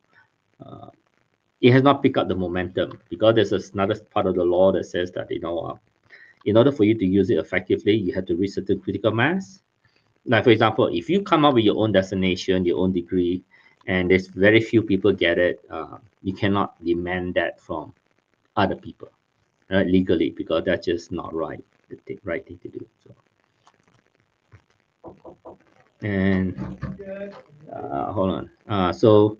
It has not picked up the momentum because there's another part of the law that says that, in order for you to use it effectively, you have to reach certain critical mass. Like, for example, if you come up with your own destination, your own degree, and there's very few people get it, you cannot demand that from other people, right, legally, because that's just not right, the right thing to do. So, and hold on. So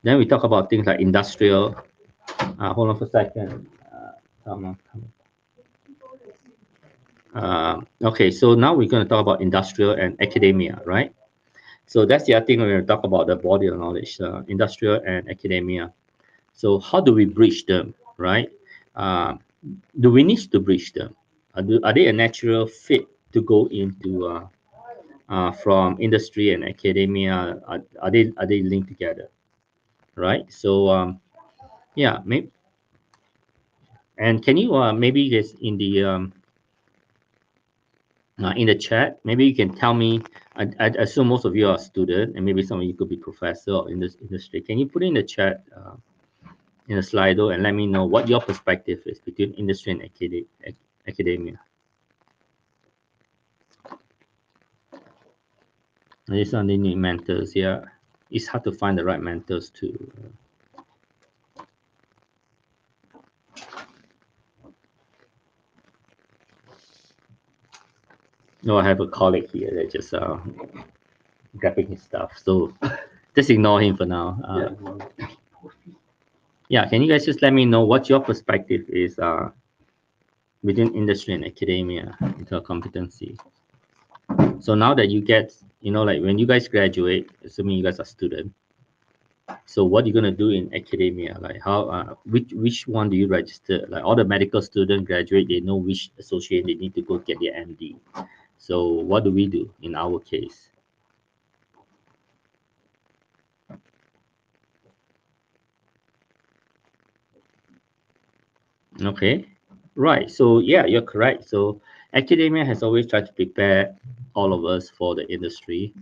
then we talk about things like industrial. Hold on for a second. Come on. Okay, so now we're going to talk about industrial and academia, right? So that's the other thing we're going to talk about, the body of knowledge, industrial and academia. So how do we bridge them, right? Do we need to bridge them? Are they a natural fit to go into from industry and academia? Are they linked together, right? So yeah, maybe. And can you maybe just in the chat, maybe you can tell me. I assume most of you are student, and maybe some of you could be professor or in this industry. Can you put in the chat in a Slido and let me know what your perspective is between industry and academia? I certainly need mentors. Yeah, it's hard to find the right mentors too. No, I have a colleague here that just grabbing his stuff. So just ignore him for now. Yeah, can you guys just let me know what your perspective is within industry and academia into competency? So now that you get, like when you guys graduate, assuming you guys are student, so what are you gonna do in academia? Like how, which one do you register? Like all the medical student graduate, they know which associate they need to go get their MD. So what do we do in our case? Okay, right. So yeah, you're correct. So academia has always tried to prepare all of us for the industry.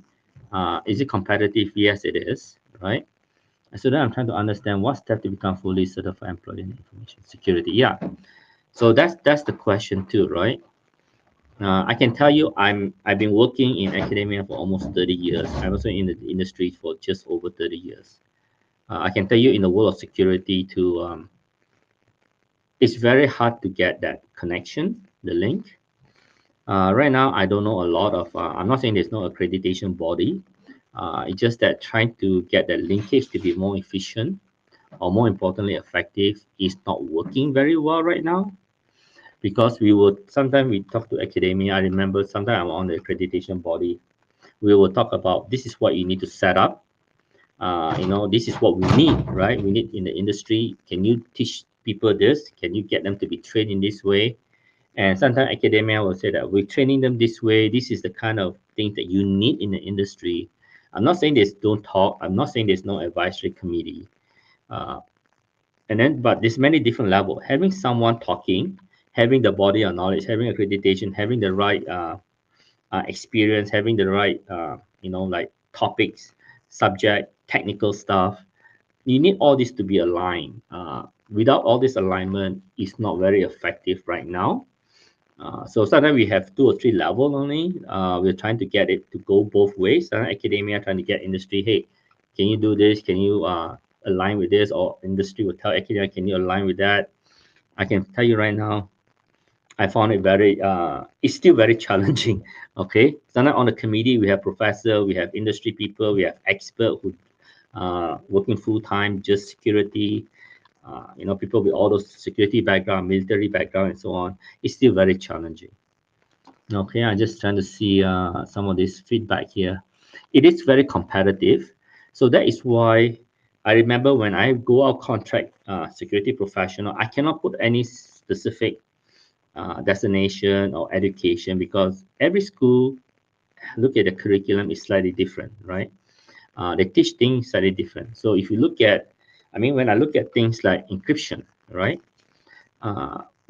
Is it competitive? Yes, it is. Right. And so then I'm trying to understand what step to become fully certified employee in information security. Yeah. So that's the question too, right? I can tell you I've been working in academia for almost 30 years. I'm also in the industry for just over 30 years. I can tell you in the world of security too, it's very hard to get that connection, the link. Right now, I don't know a lot of, I'm not saying there's no accreditation body. It's just that trying to get that linkage to be more efficient or more importantly effective is not working very well right now, because sometimes we talk to academia. I remember sometimes I'm on the accreditation body, we will talk about this is what you need to set up. This is what we need, right? We need in the industry. Can you teach people this? Can you get them to be trained in this way? And sometimes academia will say that we're training them this way. This is the kind of thing that you need in the industry. I'm not saying there's don't talk. I'm not saying there's no advisory committee. Uh, but there's many different levels. Having someone talking, having the body of knowledge, having accreditation, having the right experience, having the right, like topics, subject, technical stuff. You need all this to be aligned. Without all this alignment, it's not very effective right now. So sometimes we have 2 or 3 level only. We're trying to get it to go both ways. Academia trying to get industry, hey, can you do this? Can you align with this? Or industry will tell academia, can you align with that? I can tell you right now, I found it it's still very challenging. Okay. Sometimes on the committee, we have professor, we have industry people, we have expert who working full time, just security, people with all those security background, military background, and so on. It's still very challenging. Okay, I'm just trying to see some of this feedback here. It is very competitive. So that is why I remember when I go out contract security professional, I cannot put any specific destination or education, because every school look at the curriculum is slightly different, right? They teach things slightly different. So if you look at, when I look at things like encryption, right?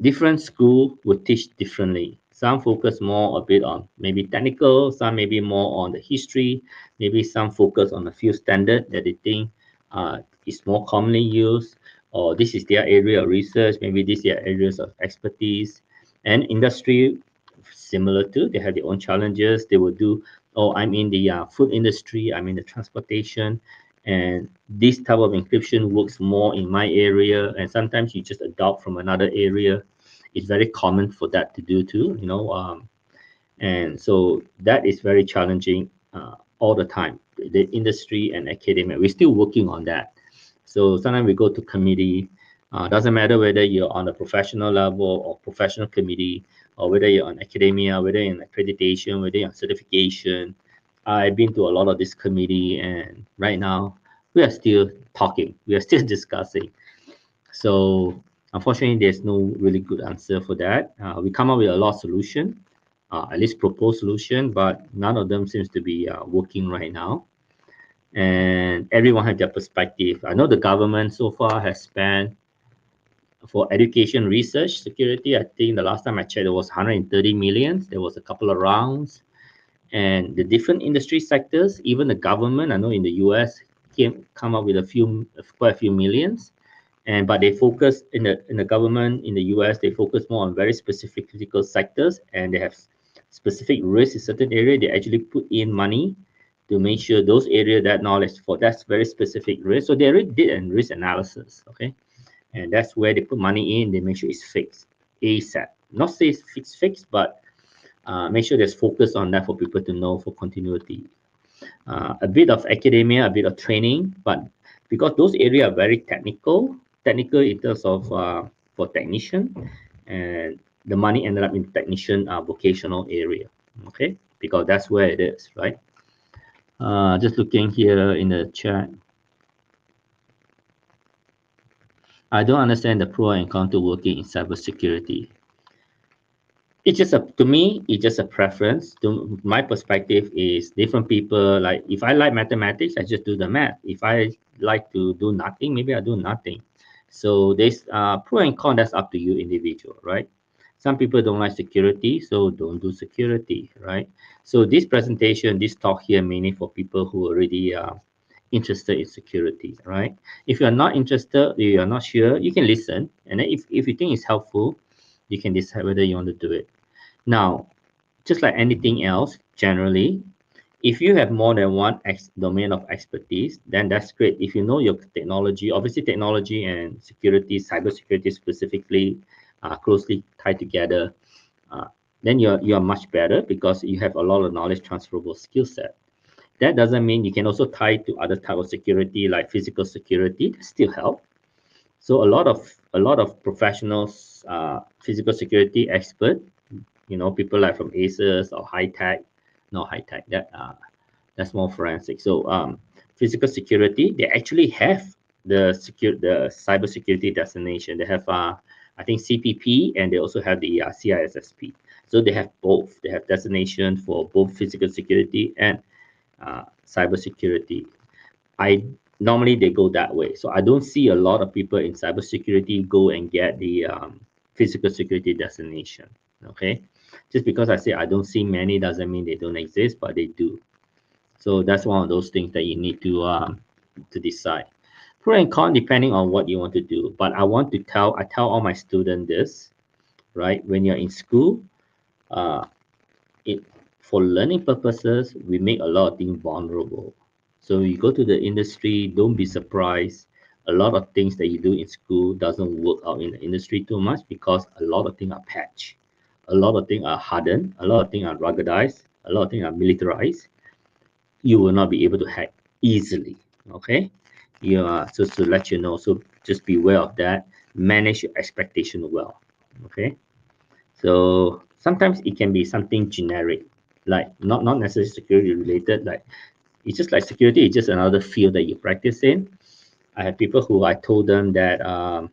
Different school will teach differently. Some focus more a bit on maybe technical, some maybe more on the history, maybe some focus on a few standard that they think is more commonly used, or this is their area of research, maybe these are areas of expertise. And industry, similar to, they have their own challenges. They will do, oh, I'm in the food industry, I'm in the transportation, and this type of encryption works more in my area. And sometimes you just adopt from another area. It's very common for that to do too, and so that is very challenging all the time. The industry and academia, we're still working on that. So sometimes we go to committee. Doesn't matter whether you're on a professional level or professional committee, or whether you're on academia, whether you're in accreditation, whether you're on certification. I've been to a lot of this committee, and right now we are still talking. We are still discussing. So unfortunately, there's no really good answer for that. We come up with a lot of solution, at least proposed solution, but none of them seems to be working right now. And everyone has their perspective. I know the government so far has spent for education research security. I think the last time I checked, it was 130 million. There was a couple of rounds, and the different industry sectors, even the government. I know in the U.S. come up with quite a few millions, and but they focus in the government in the US. They focus more on very specific critical sectors, and they have specific risks in certain area. They actually put in money to make sure those area that knowledge for that's very specific risk. So they already did a risk analysis, okay, and that's where they put money in. They make sure it's fixed ASAP. Not say it's fixed, but make sure there's focus on that for people to know for continuity. A bit of academia, a bit of training, but because those areas are very technical in terms of for technician, and the money ended up in technician vocational area, okay, because that's where it is, right? Just looking here in the chat. I don't understand the pro and con to working in cybersecurity. It's just to me, it's just a preference. To my perspective is different people. Like if I like mathematics, I just do the math. If I like to do nothing, maybe I do nothing. So there's pro and con. That's up to you, individual, right? Some people don't like security, so don't do security, right? So this presentation, this talk here, mainly for people who already are interested in security, right? If you're not interested, you are not sure, you can listen, and then if you think it's helpful, you can decide whether you want to do it. Now, just like anything else, generally, if you have more than one domain of expertise, then that's great. If you know your technology, obviously technology and security, cybersecurity specifically, closely tied together, then you're much better because you have a lot of knowledge transferable skill set. That doesn't mean you can also tie to other type of security like physical security. That still help. So a lot of professionals, physical security expert, people like from Asus or High Tech, not High Tech, that's more forensic. So physical security, they actually have the cyber security designation. They have I think CPP, and they also have the CISSP. So they have both. They have designation for both physical security and cyber security. I normally they go that way. So I don't see a lot of people in cybersecurity go and get the physical security designation. Okay, just because I say I don't see many doesn't mean they don't exist, but they do. So that's one of those things that you need to decide. Pro and con depending on what you want to do. But I tell all my students this, right? When you're in school, uh, it for learning purposes, we make a lot of things vulnerable. So you go to the industry, don't be surprised. A lot of things that you do in school doesn't work out in the industry too much because a lot of things are patched, a lot of things are hardened, a lot of things are ruggedized, a lot of things are militarized. You will not be able to hack easily. Okay, just to let you know. So just be aware of that. Manage your expectation well. Okay. So sometimes it can be something generic, like not necessarily security related. Like it's just like security is just another field that you practice in. I have people who I told them that uh,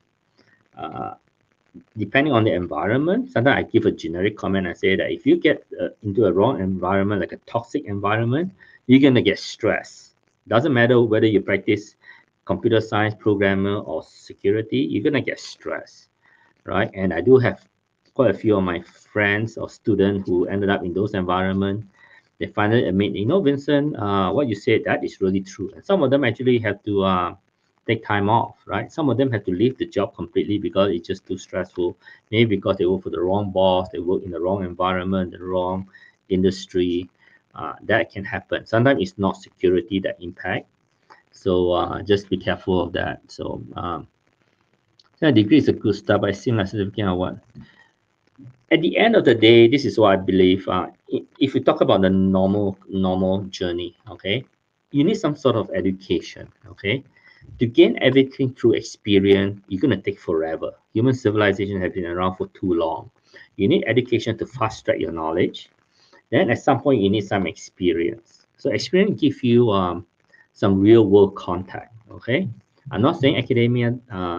depending on the environment, sometimes I give a generic comment. I say that if you get into a wrong environment, like a toxic environment, you're gonna get stressed. Doesn't matter whether you practice computer science, programmer, or security, you're gonna get stressed, right? And I do have quite a few of my friends or students who ended up in those environments, they finally admit, Vincent, what you said, that is really true. And some of them actually have to take time off, right? Some of them have to leave the job completely because it's just too stressful. Maybe because they work for the wrong boss, they work in the wrong environment, the wrong industry. That can happen. Sometimes it's not security that impact. So just be careful of that. So degree is a good start, but it seems like certificate or what. At the end of the day, this is what I believe. If we talk about the normal journey, okay, you need some sort of education, okay. To gain everything through experience, you're gonna take forever. Human civilization has been around for too long. You need education to fast track your knowledge. Then at some point, you need some experience. So experience give you some real world contact. Okay, I'm not saying academia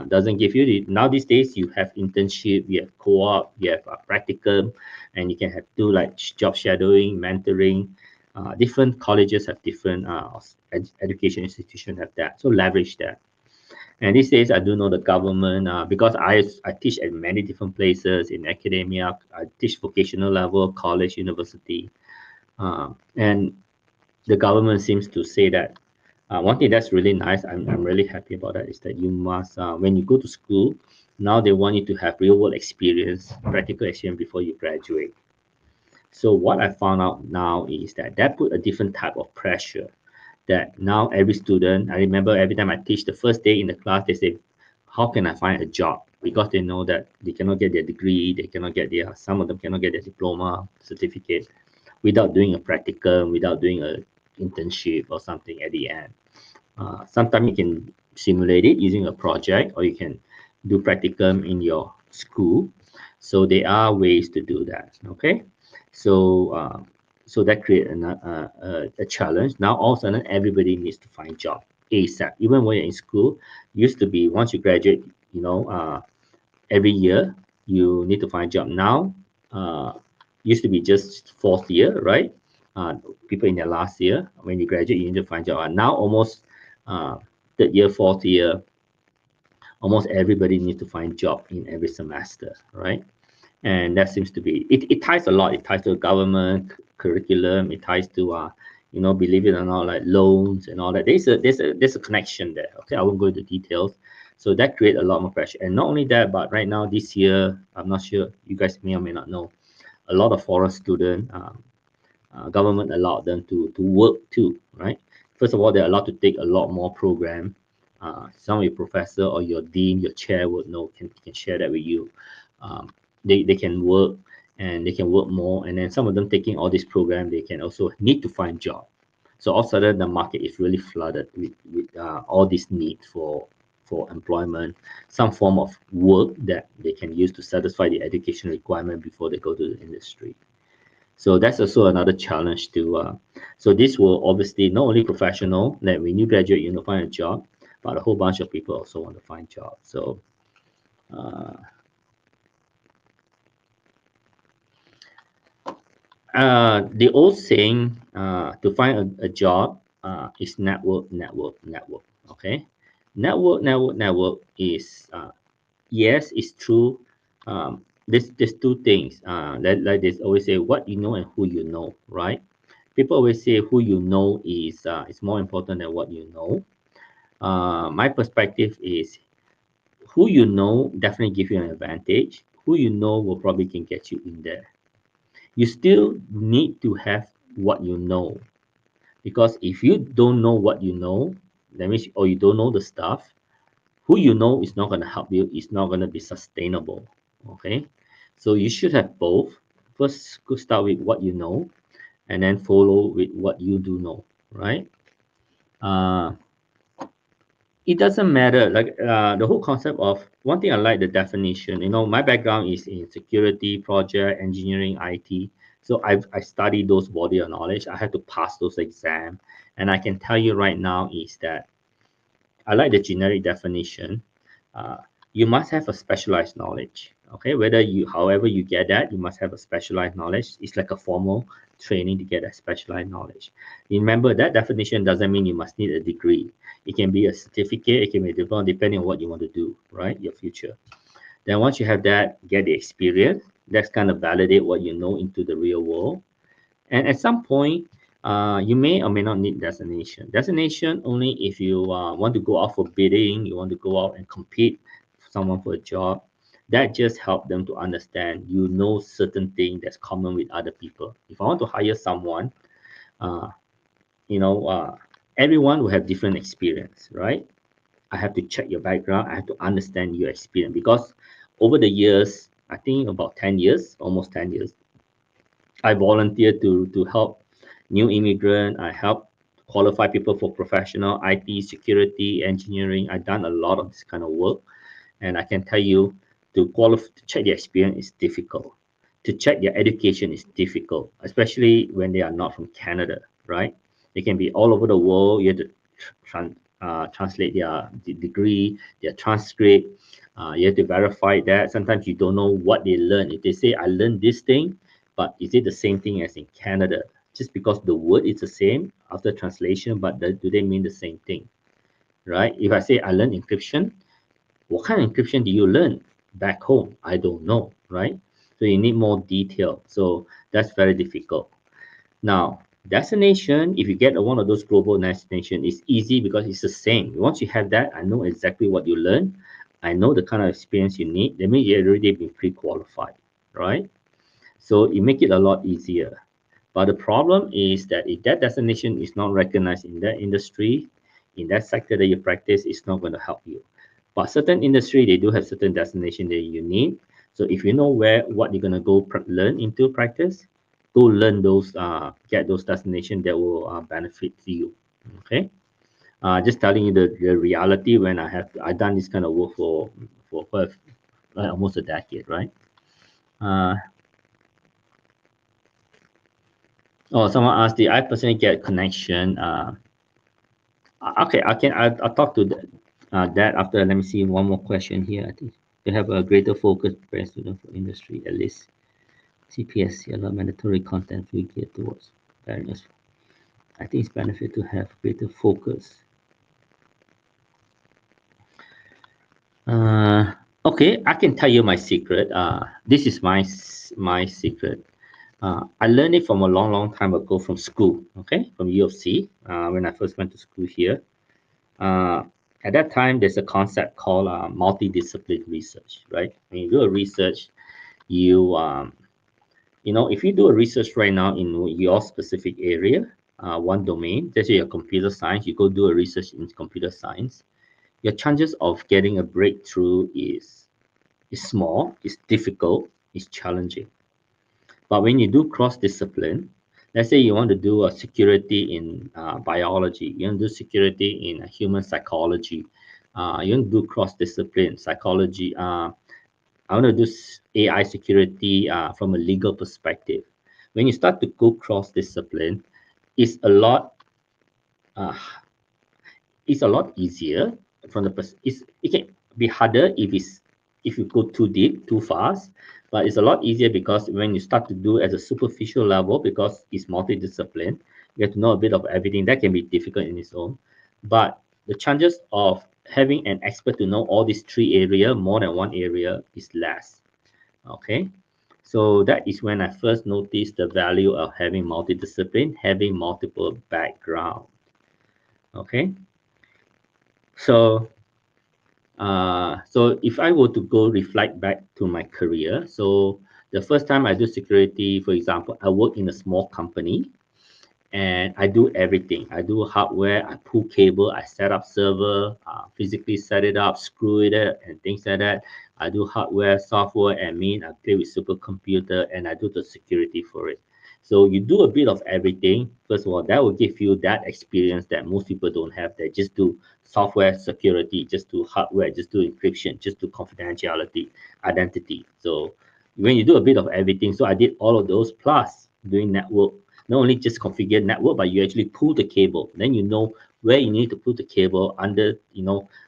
doesn't give you now these days you have internship, you have co-op, you have practicum, and you can have do like job shadowing, mentoring. Different colleges have different education institutions have that. So leverage that. And these days, I do know the government because I teach at many different places in academia. I teach vocational level, college, university, and the government seems to say that one thing that's really nice, I'm really happy about that, is that you must, when you go to school, now they want you to have real world experience, practical experience before you graduate. So what I found out now is that put a different type of pressure that now every student, I remember every time I teach the first day in the class, they say, how can I find a job? Because they know that they cannot get their degree, they cannot get some of them cannot get their diploma, certificate without doing a practicum, without doing a internship or something at the end. Sometimes you can simulate it using a project, or you can do practicum in your school. So there are ways to do that. Okay, so so that create a challenge. Now all of a sudden everybody needs to find job ASAP. Even when you're in school, used to be once you graduate, every year you need to find job. Now used to be just fourth year, right? People in their last year, when you graduate, you need to find job. Now almost uh, third year, fourth year, almost everybody needs to find job in every semester, right? And that seems to be it ties a lot. It ties to government curriculum. It ties to believe it or not, like loans and all that. There's a connection there. Okay, I won't go into details. So that create a lot more pressure. And not only that, but right now this year, I'm not sure, you guys may or may not know, a lot of foreign students, government allowed them to work too, right? First of all, they're allowed to take a lot more program. Some of your professor or your dean, your chair would know, can share that with you. They can work, and they can work more. And then some of them taking all this program, they can also need to find job. So all of a sudden, the market is really flooded with all these needs for employment, some form of work that they can use to satisfy the education requirement before they go to the industry. So that's also another challenge to. So this will obviously not only professional, that when you graduate, you want to find a job, but a whole bunch of people also want to find jobs. So the old saying to find a job is network, network, network. Okay, network is yes, it's true. There's two things. Like they always say, what you know and who you know, right? People always say who you know is more important than what you know. My perspective is who you know definitely give you an advantage. Who you know will probably can get you in there. You still need to have what you know, because if you don't know what you know, that means, or you don't know the stuff, who you know is not going to help you, it's not going to be sustainable. Okay, so you should have both. First, go start with what you know, and then follow with what you do know, right? uh, it doesn't matter, like the whole concept of one thing. I like the definition. My background is in security, project engineering, IT. So I studied those body of knowledge. I had to pass those exams, and I can tell you right now is that I like the generic definition. uh, you must have a specialized knowledge. Okay, however you get that, you must have a specialized knowledge. It's like a formal training to get a specialized knowledge. Remember, that definition doesn't mean you must need a degree. It can be a certificate, it can be a diploma, depending on what you want to do, right? Your future. Then once you have that, get the experience. That's kind of validate what you know into the real world. And at some point, you may or may not need designation. Designation only if you want to go out for bidding, you want to go out and compete for someone for a job. That just help them to understand you know certain thing that's common with other people. If I want to hire someone, uh, you know, everyone will have different experience, right? I have to check your background. I have to understand your experience because over the years, I think about 10 years, almost 10 years, I volunteer to help new immigrant. I help qualify people for professional IT, security, engineering. I've done a lot of this kind of work, and I can tell you to qualify to check their experience is difficult. To check their education is difficult, especially when they are not from Canada, right? They can be all over the world. You have to translate their degree, their transcript. You have to verify that. Sometimes you don't know what they learn. If they say, I learned this thing, but is it the same thing as in Canada? Just because the word is the same after translation, but do they mean the same thing, right? If I say I learned encryption, what kind of encryption do you learn back home? I don't know, right? So you need more detail. So that's very difficult. Now, destination, if you get one of those global destination, it's easy because it's the same. Once you have that, I know exactly what you learn. I know the kind of experience you need. That means you already been pre-qualified, right? So it make it a lot easier. But the problem is that if that destination is not recognized in that industry, in that sector that you practice, it's not going to help you. But certain industry, they do have certain destination that you need. So if you know where what you're gonna go learn into practice, go learn those, get those destination that will benefit you. Okay, just telling you the reality when I done this kind of work for almost a decade, right? Uh, oh, someone asked, did I personally get connection? Okay, I'll talk to that after. Let me see one more question here. I think to have a greater focus, prepare student for industry at least. CPSC a lot mandatory content we get towards fairness. I think it's benefit to have greater focus. Uh, okay, I can tell you my secret. This is my secret. I learned it from a long time ago from school. Okay, from U of C. When I first went to school here. Uh, at that time, there's a concept called multidisciplinary research, right? When you do a research, you if you do a research right now in your specific area, one domain, let's say your computer science, you go do a research in computer science, your chances of getting a breakthrough is small, is difficult, is challenging. But when you do cross discipline, let's say you want to do a security in biology, you want to do security in human psychology, you want to do cross discipline psychology. I want to do AI security from a legal perspective. When you start to go cross discipline, it's a lot. Uh, it's a lot easier from the it can be harder if you go too deep too fast, but it's a lot easier because when you start to do at a superficial level, because it's multidiscipline, you have to know a bit of everything. That can be difficult in its own, but the chances of having an expert to know all these three area more than one area is less. Okay, so that is when I first noticed the value of having multidiscipline, having multiple background. Okay, so so if I were to go reflect back to my career, so the first time I do security, for example, I work in a small company and I do everything. I do hardware, I pull cable, I set up server, physically set it up, screw it up, and things like that. I do hardware, software, admin, I play with supercomputer, and I do the security for it. So you do a bit of everything. First of all, that will give you that experience that most people don't have. They just do software security, just do hardware, just do encryption, just do confidentiality, identity. So when you do a bit of everything, so I did all of those plus doing network, not only just configure network, but you actually pull the cable. Then you know where you need to put the cable under,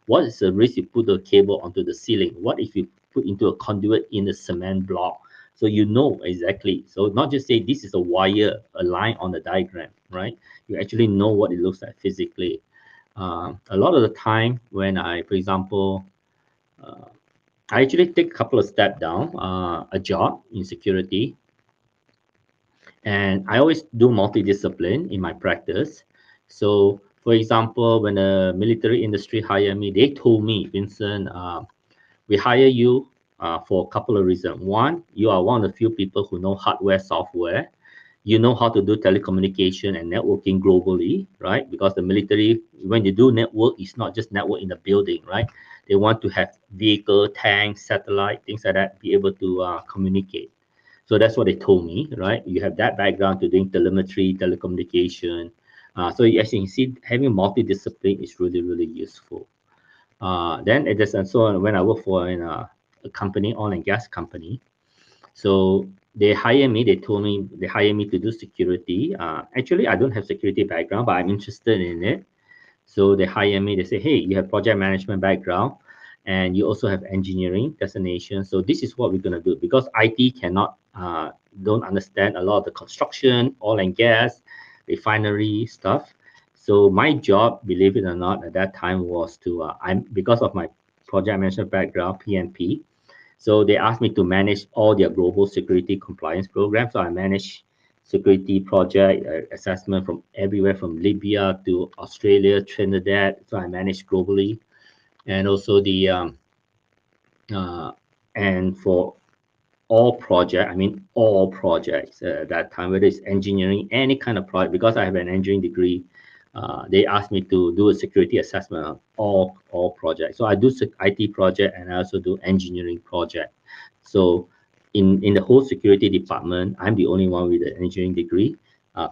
what is the risk you put the cable onto the ceiling? What if you put into a conduit in a cement block? So you know exactly. So not just say this is a wire, a line on the diagram, right? You actually know what it looks like physically. A lot of the time when I, for example, I actually take a couple of steps down, a job in security, and I always do multidiscipline in my practice. So, for example, when the military industry hired me, they told me, Vincent, we hire you for a couple of reasons. One, you are one of the few people who know hardware, software. You know how to do telecommunication and networking globally, right? Because the military, when you do network, it's not just network in the building, right? They want to have vehicle, tanks, satellite, things like that, be able to communicate. So that's what they told me, right? You have that background to doing telemetry, telecommunication. So as you can see, having multidiscipline is really, really useful. Then it is, and so when I work for in a company, oil and gas company, so they hire me. They told me they hire me to do security. Actually, I don't have security background, but I'm interested in it. So they hire me. They say, "Hey, you have project management background, and you also have engineering designation. So this is what we're gonna do because IT cannot don't understand a lot of the construction, oil and gas, refinery stuff. So my job, believe it or not, at that time was to I'm because of my project management background, PMP. So they asked me to manage all their global security compliance programs. So I manage security project assessment from everywhere from Libya to Australia, Trinidad. So I manage globally, and also the and for all project, I mean all projects at that time, whether it's engineering, any kind of project, because I have an engineering degree. They asked me to do a security assessment on all projects. So I do IT project and I also do engineering project. So in the whole security department, I'm the only one with an engineering degree,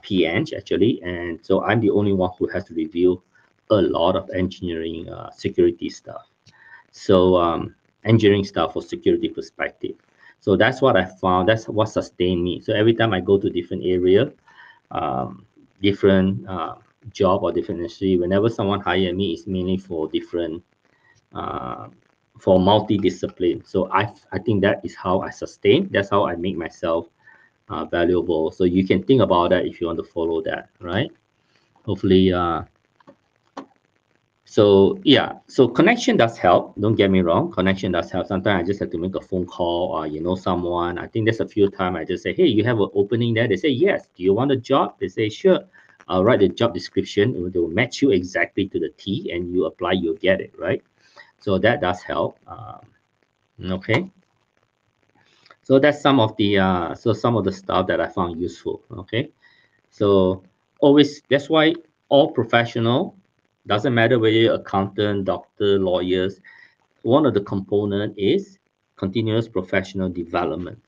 PEng actually, and so I'm the only one who has to review a lot of engineering security stuff. So engineering stuff for security perspective. So that's what I found. That's what sustained me. So every time I go to different area, um, different job or different industry, whenever someone hire me, it's mainly for different uh, for multidiscipline. So I think that is how I sustain. That's how I make myself valuable. So you can think about that if you want to follow that, right? Hopefully, so yeah, so connection does help. Don't get me wrong, connection does help. Sometimes I just have to make a phone call or someone. I think there's a few times I just say, hey, you have an opening there. They say yes. Do you want a job? They say sure. I'll write the job description. It will match you exactly to the T, and you apply, you'll get it, right? So that does help. Okay. So that's some of the stuff that I found useful. Okay. So always that's why all professional doesn't matter whether you're accountant, doctor, lawyers. One of the component is continuous professional development.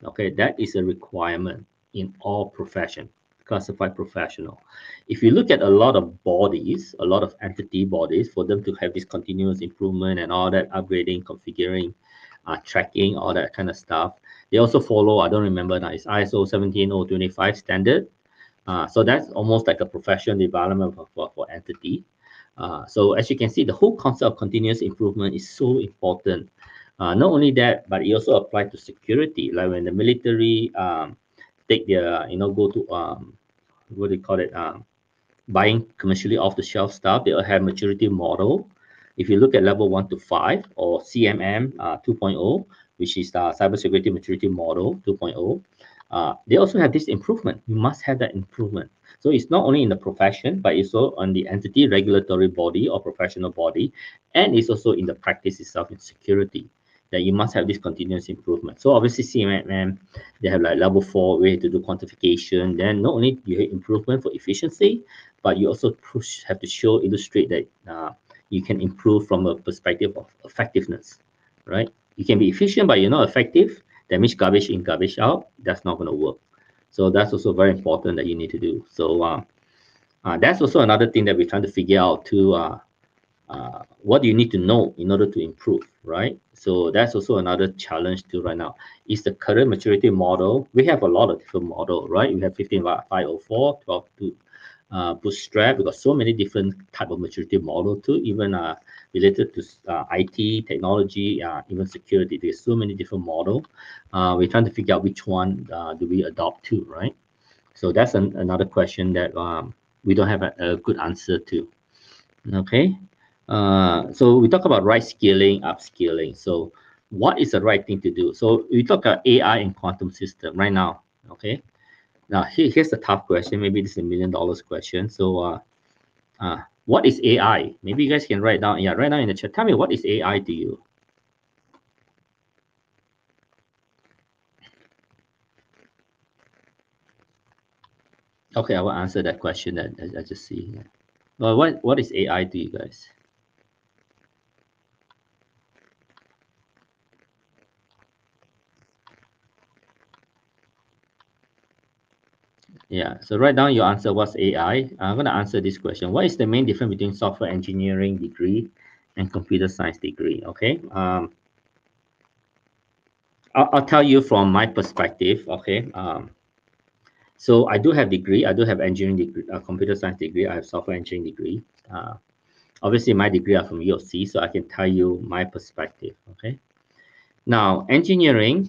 Okay, that is a requirement in all profession, classified professional. If you look at a lot of bodies, a lot of entity bodies, for them to have this continuous improvement and all that upgrading, configuring, tracking, all that kind of stuff, they also follow. I don't remember now. It's ISO 17025 standard. So that's almost like a professional development for entity. So as you can see, the whole concept of continuous improvement is so important. Not only that, but it also applies to security. Like when the military take their, go to what do you call it, buying commercially off the shelf stuff, they'll have maturity model. If you look at level 1 to 5 or CMM 2.0, which is the cybersecurity maturity model 2.0, they also have this improvement. You must have that improvement. So it's not only in the profession, but it's also on the entity regulatory body or professional body, and it's also in the practice itself in security that you must have this continuous improvement. So obviously CMM, they have like level 4 way to do quantification. Then not only you have improvement for efficiency, but you also have to show, illustrate that you can improve from a perspective of effectiveness, right? You can be efficient, but you're not effective. That means garbage in, garbage out. That's not going to work. So that's also very important that you need to do. So that's also another thing that we're trying to figure out too. What do you need to know in order to improve, right? So that's also another challenge too right now. Is the current maturity model? We have a lot of different model, right? We have 15.504, 12.2 bootstrap. We got so many different type of maturity model too, even related to IT, technology, even security. There's so many different model. We're trying to figure out which one do we adopt to, right? So that's another question that we don't have a good answer to. Okay. So we talk about right skilling, upskilling. So what is the right thing to do? So we talk about AI and quantum system right now. Okay. Now here's the tough question. Maybe this is $1 million question. So what is AI? Maybe you guys can write down. Yeah, right now in the chat. Tell me, what is AI to you? Okay, I will answer that question that I just see. Well, what is AI to you guys? Yeah, so write down your answer. What's AI? I'm going to answer this question. What is the main difference between software engineering degree and computer science degree? Okay. I'll tell you from my perspective. Okay. So I do have degree. I do have engineering degree, computer science degree. I have software engineering degree. Obviously, my degree are from UOC, so I can tell you my perspective. Okay. Now, engineering.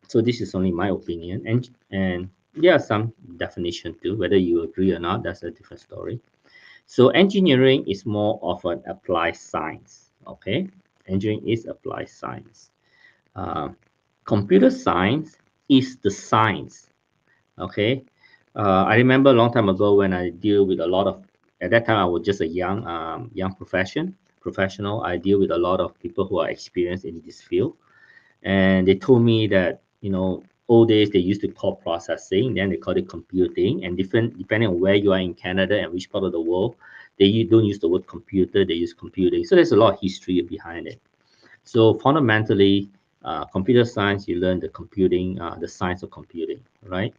So this is only my opinion, and there are some definition too. Whether you agree or not, that's a different story. So engineering is more of an applied science. Okay, engineering is applied science. Uh, Computer science is the science. Okay, I remember a long time ago when I deal with a lot of. At that time, I was just a young professional. I deal with a lot of people who are experienced in this field, and they told me that old days they used to call processing, then they call it computing, and different depending on where you are in Canada and which part of the world, don't use the word computer, they use computing. So there's a lot of history behind it. So fundamentally, computer science, you learn the computing, the science of computing, right?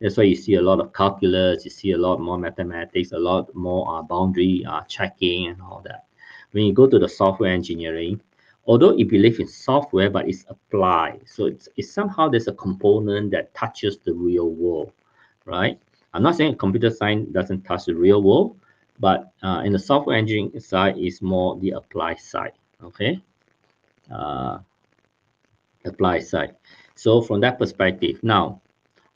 That's why you see a lot of calculus, you see a lot more mathematics, a lot more boundary checking and all that. When you go to the software engineering, although it believes in software, but it's applied. So it's somehow there's a component that touches the real world, right? I'm not saying computer science doesn't touch the real world, but in the software engineering side, is more the applied side, okay? Uh, Applied side. So from that perspective, now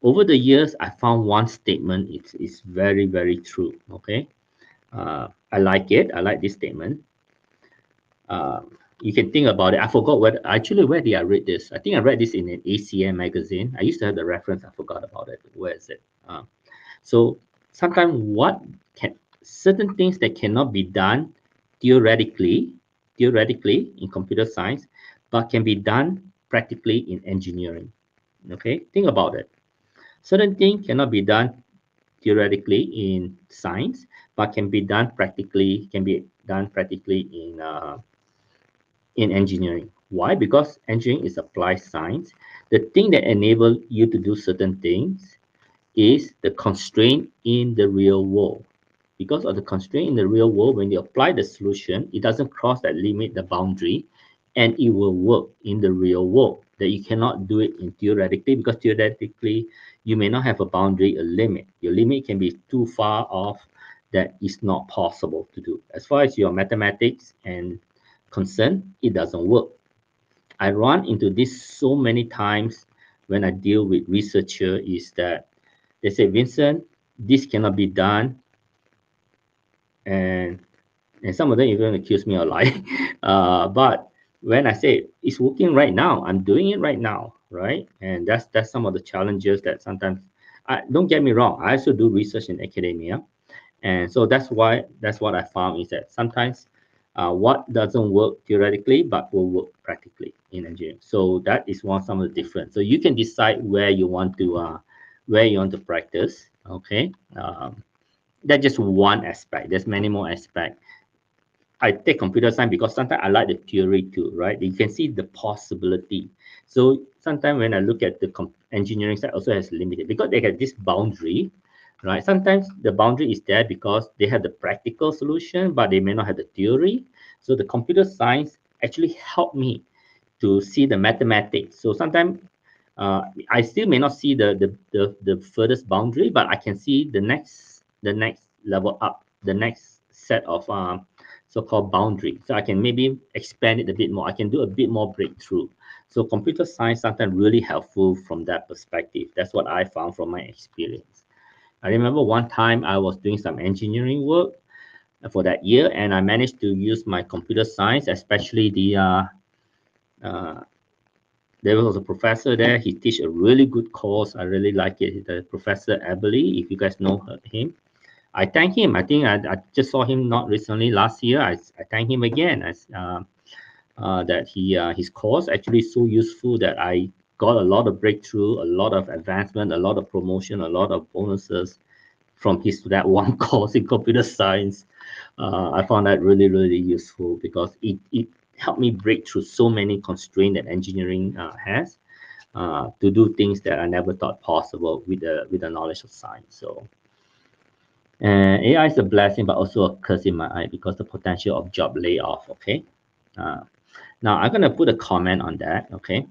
over the years, I found one statement. It's very, very true. Okay. I like it. I like this statement. You can think about it. I forgot where did I read this? I think I read this in an ACM magazine. I used to have the reference. I forgot about it. Where is it? So sometimes certain things that cannot be done theoretically in computer science, but can be done practically in engineering. Okay, think about it. Certain things cannot be done theoretically in science, but can be done practically in engineering. Why? Because engineering is applied science. The thing that enables you to do certain things is the constraint in the real world. Because of the constraint in the real world, when you apply the solution, it doesn't cross that limit, the boundary, and it will work in the real world. That you cannot do it in theoretically, because theoretically you may not have a boundary, a limit. Your limit can be too far off that is not possible to do. As far as your mathematics and concern, it doesn't work. I run into this so many times when I deal with researcher is that they say, Vincent, this cannot be done, and some of them even accuse me of lying. But when I say it's working right now, I'm doing it right now, right? And that's some of the challenges that sometimes. Don't get me wrong. I also do research in academia, and so that's what I found is that sometimes what doesn't work theoretically but will work practically in engineering. So that is some of the difference. So you can decide where you want to practice. Okay, that's just one aspect. There's many more aspects. I take computer science because sometimes I like the theory too, right? You can see the possibility. So sometimes when I look at the engineering side, also has limited because they have this boundary, right? Sometimes the boundary is there because they have the practical solution, but they may not have the theory. So the computer science actually helped me to see the mathematics. So sometimes I still may not see the furthest boundary, but I can see the next level up, the next set of so-called boundary. So I can maybe expand it a bit more. I can do a bit more breakthrough. So computer science sometimes really helpful from that perspective. That's what I found from my experience. I remember one time I was doing some engineering work for that year, and I managed to use my computer science, especially Uh, there was a professor there. He teach a really good course. I really like it. The Professor Aberley, if you guys know him. I thank him. I think I just saw him not recently last year. I thank him again as that his course actually so useful that I got a lot of breakthrough, a lot of advancement, a lot of promotion, a lot of bonuses from his that one course in computer science. I found that really useful because it helped me break through so many constraints that engineering has to do things that I never thought possible with the knowledge of science. So AI is a blessing, but also a curse in my eye because the potential of job layoff. Okay. Uh, Now I'm gonna put a comment on that. Okay.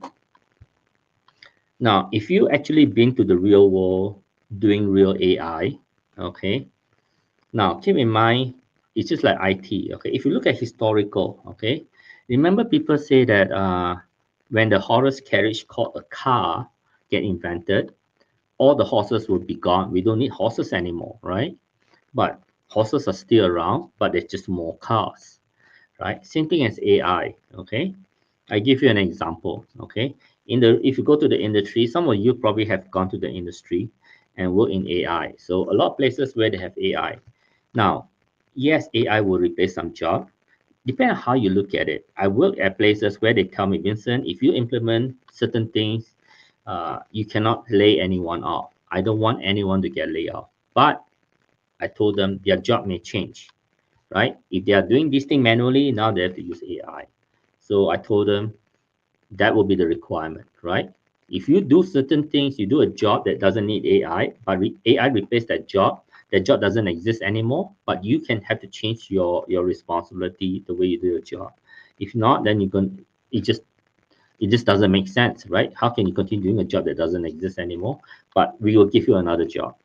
Now, if you actually been to the real world doing real AI, okay. Now keep in mind, it's just like IT. Okay. If you look at historical, okay, remember people say that when the horse carriage called a car get invented, all the horses will be gone. We don't need horses anymore, right? But horses are still around, but there's just more cars, right? Same thing as AI, okay? I give you an example, okay? If you go to the industry, some of you probably have gone to the industry and work in AI. So a lot of places where they have AI. Now, yes, AI will replace some job. Depending on how you look at it. I work at places where they tell me, Vincent, if you implement certain things, you cannot lay anyone off. I don't want anyone to get laid off. But I told them their job may change, right? If they are doing this thing manually, now they have to use AI. So I told them that will be the requirement, right? If you do certain things, you do a job that doesn't need AI, but AI replace that job doesn't exist anymore, but you can have to change your responsibility, the way you do your job. If not, then it just doesn't make sense, right? How can you continue doing a job that doesn't exist anymore? But we will give you another job.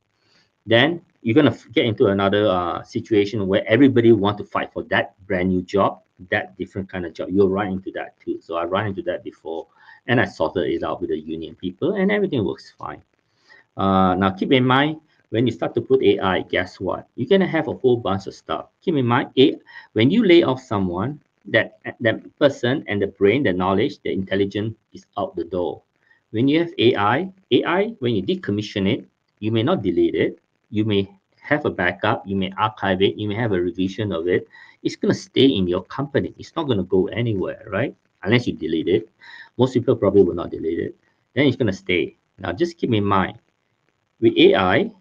Then you're gonna get into another situation where everybody want to fight for that brand new job, that different kind of job. You'll run into that too. So I run into that before, and I sorted it out with the union people, and everything works fine. Now keep in mind when you start to put AI, guess what? You're gonna have a whole bunch of stuff. Keep in mind, when you lay off someone, that person and the brain, the knowledge, the intelligence is out the door. When you have AI, when you decommission it, you may not delete it. You may have a backup. You may archive it. You may have a revision of it. It's gonna stay in your company. It's not gonna go anywhere, right? Unless you delete it. Most people probably will not delete it. Then it's gonna stay. Now, just keep in mind with AI,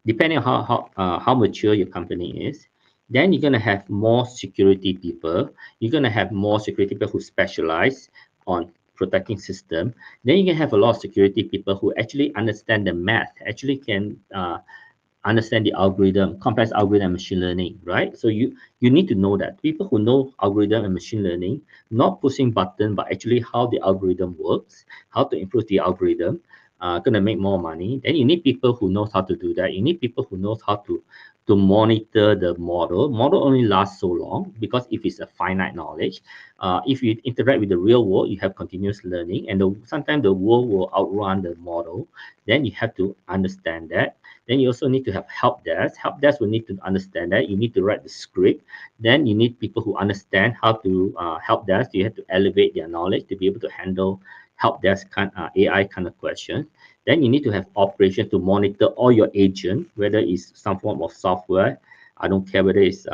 depending on how mature your company is, then you're gonna have more security people. You're gonna have more security people who specialize on protecting system. Then you can have a lot of security people who actually understand the math, actually can understand the algorithm, complex algorithm and machine learning, right? So you need to know that people who know algorithm and machine learning, not pushing button, but actually how the algorithm works, how to improve the algorithm, gonna make more money. Then you need people who knows how to do that. You need people who knows how to monitor the model. Model only lasts so long because if it's a finite knowledge, if you interact with the real world, you have continuous learning, and sometimes the world will outrun the model. Then you have to understand that. Then you also need to have help desk. Help desk will need to understand that. You need to write the script. Then you need people who understand how to help desk. You have to elevate their knowledge to be able to handle help desk AI kind of questions. Then you need to have operation to monitor all your agent, whether it's some form of software. I don't care whether it's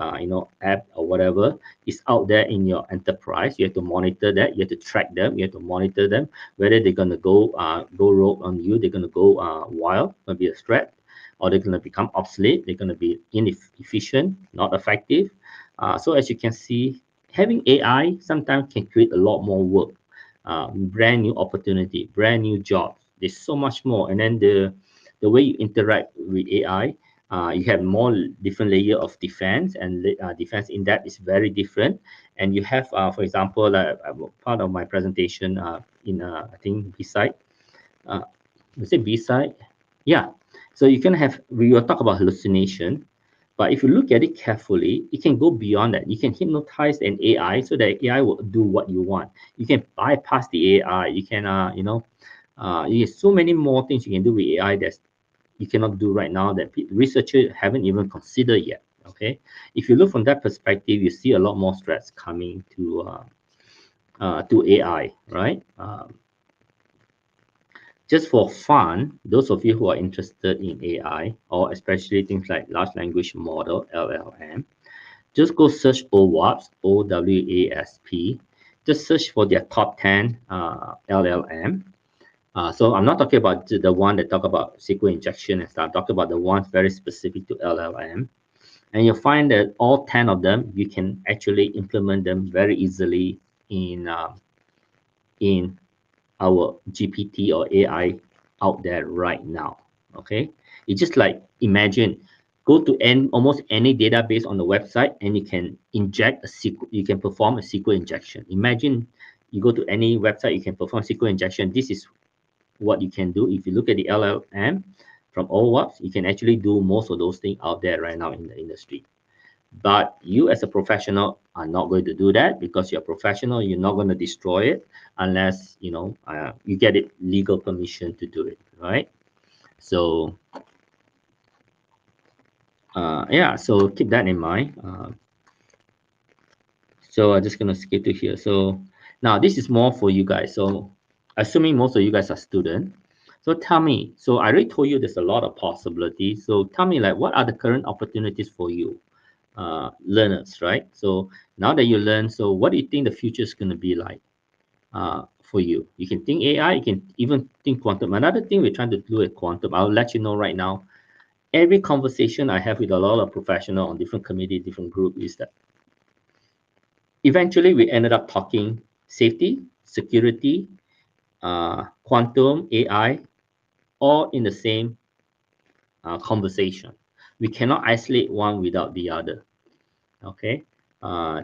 app or whatever is out there in your enterprise. You have to monitor that. You have to track them. You have to monitor them. Whether they're gonna go rogue on you, they're gonna go wild, gonna be a threat, or they're gonna become obsolete. They're gonna be inefficient, not effective. So as you can see, having AI sometimes can create a lot more work, brand new opportunity, brand new jobs. There's so much more, and then the way you interact with AI, you have more different layer of defense, and defense in that is very different. And you have, for example, part of my presentation in I think beside, uh, is it beside? Yeah. So you can have we will talk about hallucination, but if you look at it carefully, it can go beyond that. You can hypnotize an AI so that AI will do what you want. You can bypass the AI. You can, you have so many more things you can do with AI that you cannot do right now that researchers haven't even considered yet. Okay, if you look from that perspective, you see a lot more threats coming to AI, right? Just for fun, those of you who are interested in AI, or especially things like large language model, LLM, just go search OWASP, OWASP. Just search for their top 10 LLM. So I'm not talking about the one that talk about SQL injection and stuff. I'm talking about the ones very specific to LLM. And you'll find that all 10 of them, you can actually implement them very easily in our GPT or AI out there right now. Okay, it's just like imagine go to almost any database on the website and you can inject a SQL, you can perform a SQL injection. Imagine you go to any website, you can perform SQL injection. This is what you can do. If you look at the LLM from OWASP, you can actually do most of those things out there right now in the industry. But you as a professional are not going to do that because you're a professional. You're not going to destroy it unless you get it legal permission to do it, right? So yeah, so keep that in mind. So I'm just gonna skip to here. So now this is more for you guys. So assuming most of you guys are students, so tell me. So I already told you there's a lot of possibilities. So tell me, like, what are the current opportunities for you, learners, right? So now that you learn, so what do you think the future is gonna be like for you? You can think AI. You can even think quantum. Another thing we're trying to do at quantum, I'll let you know right now. Every conversation I have with a lot of professionals on different committee, different group is that eventually we ended up talking safety, security, quantum, AI, all in the same conversation. We cannot isolate one without the other. Okay,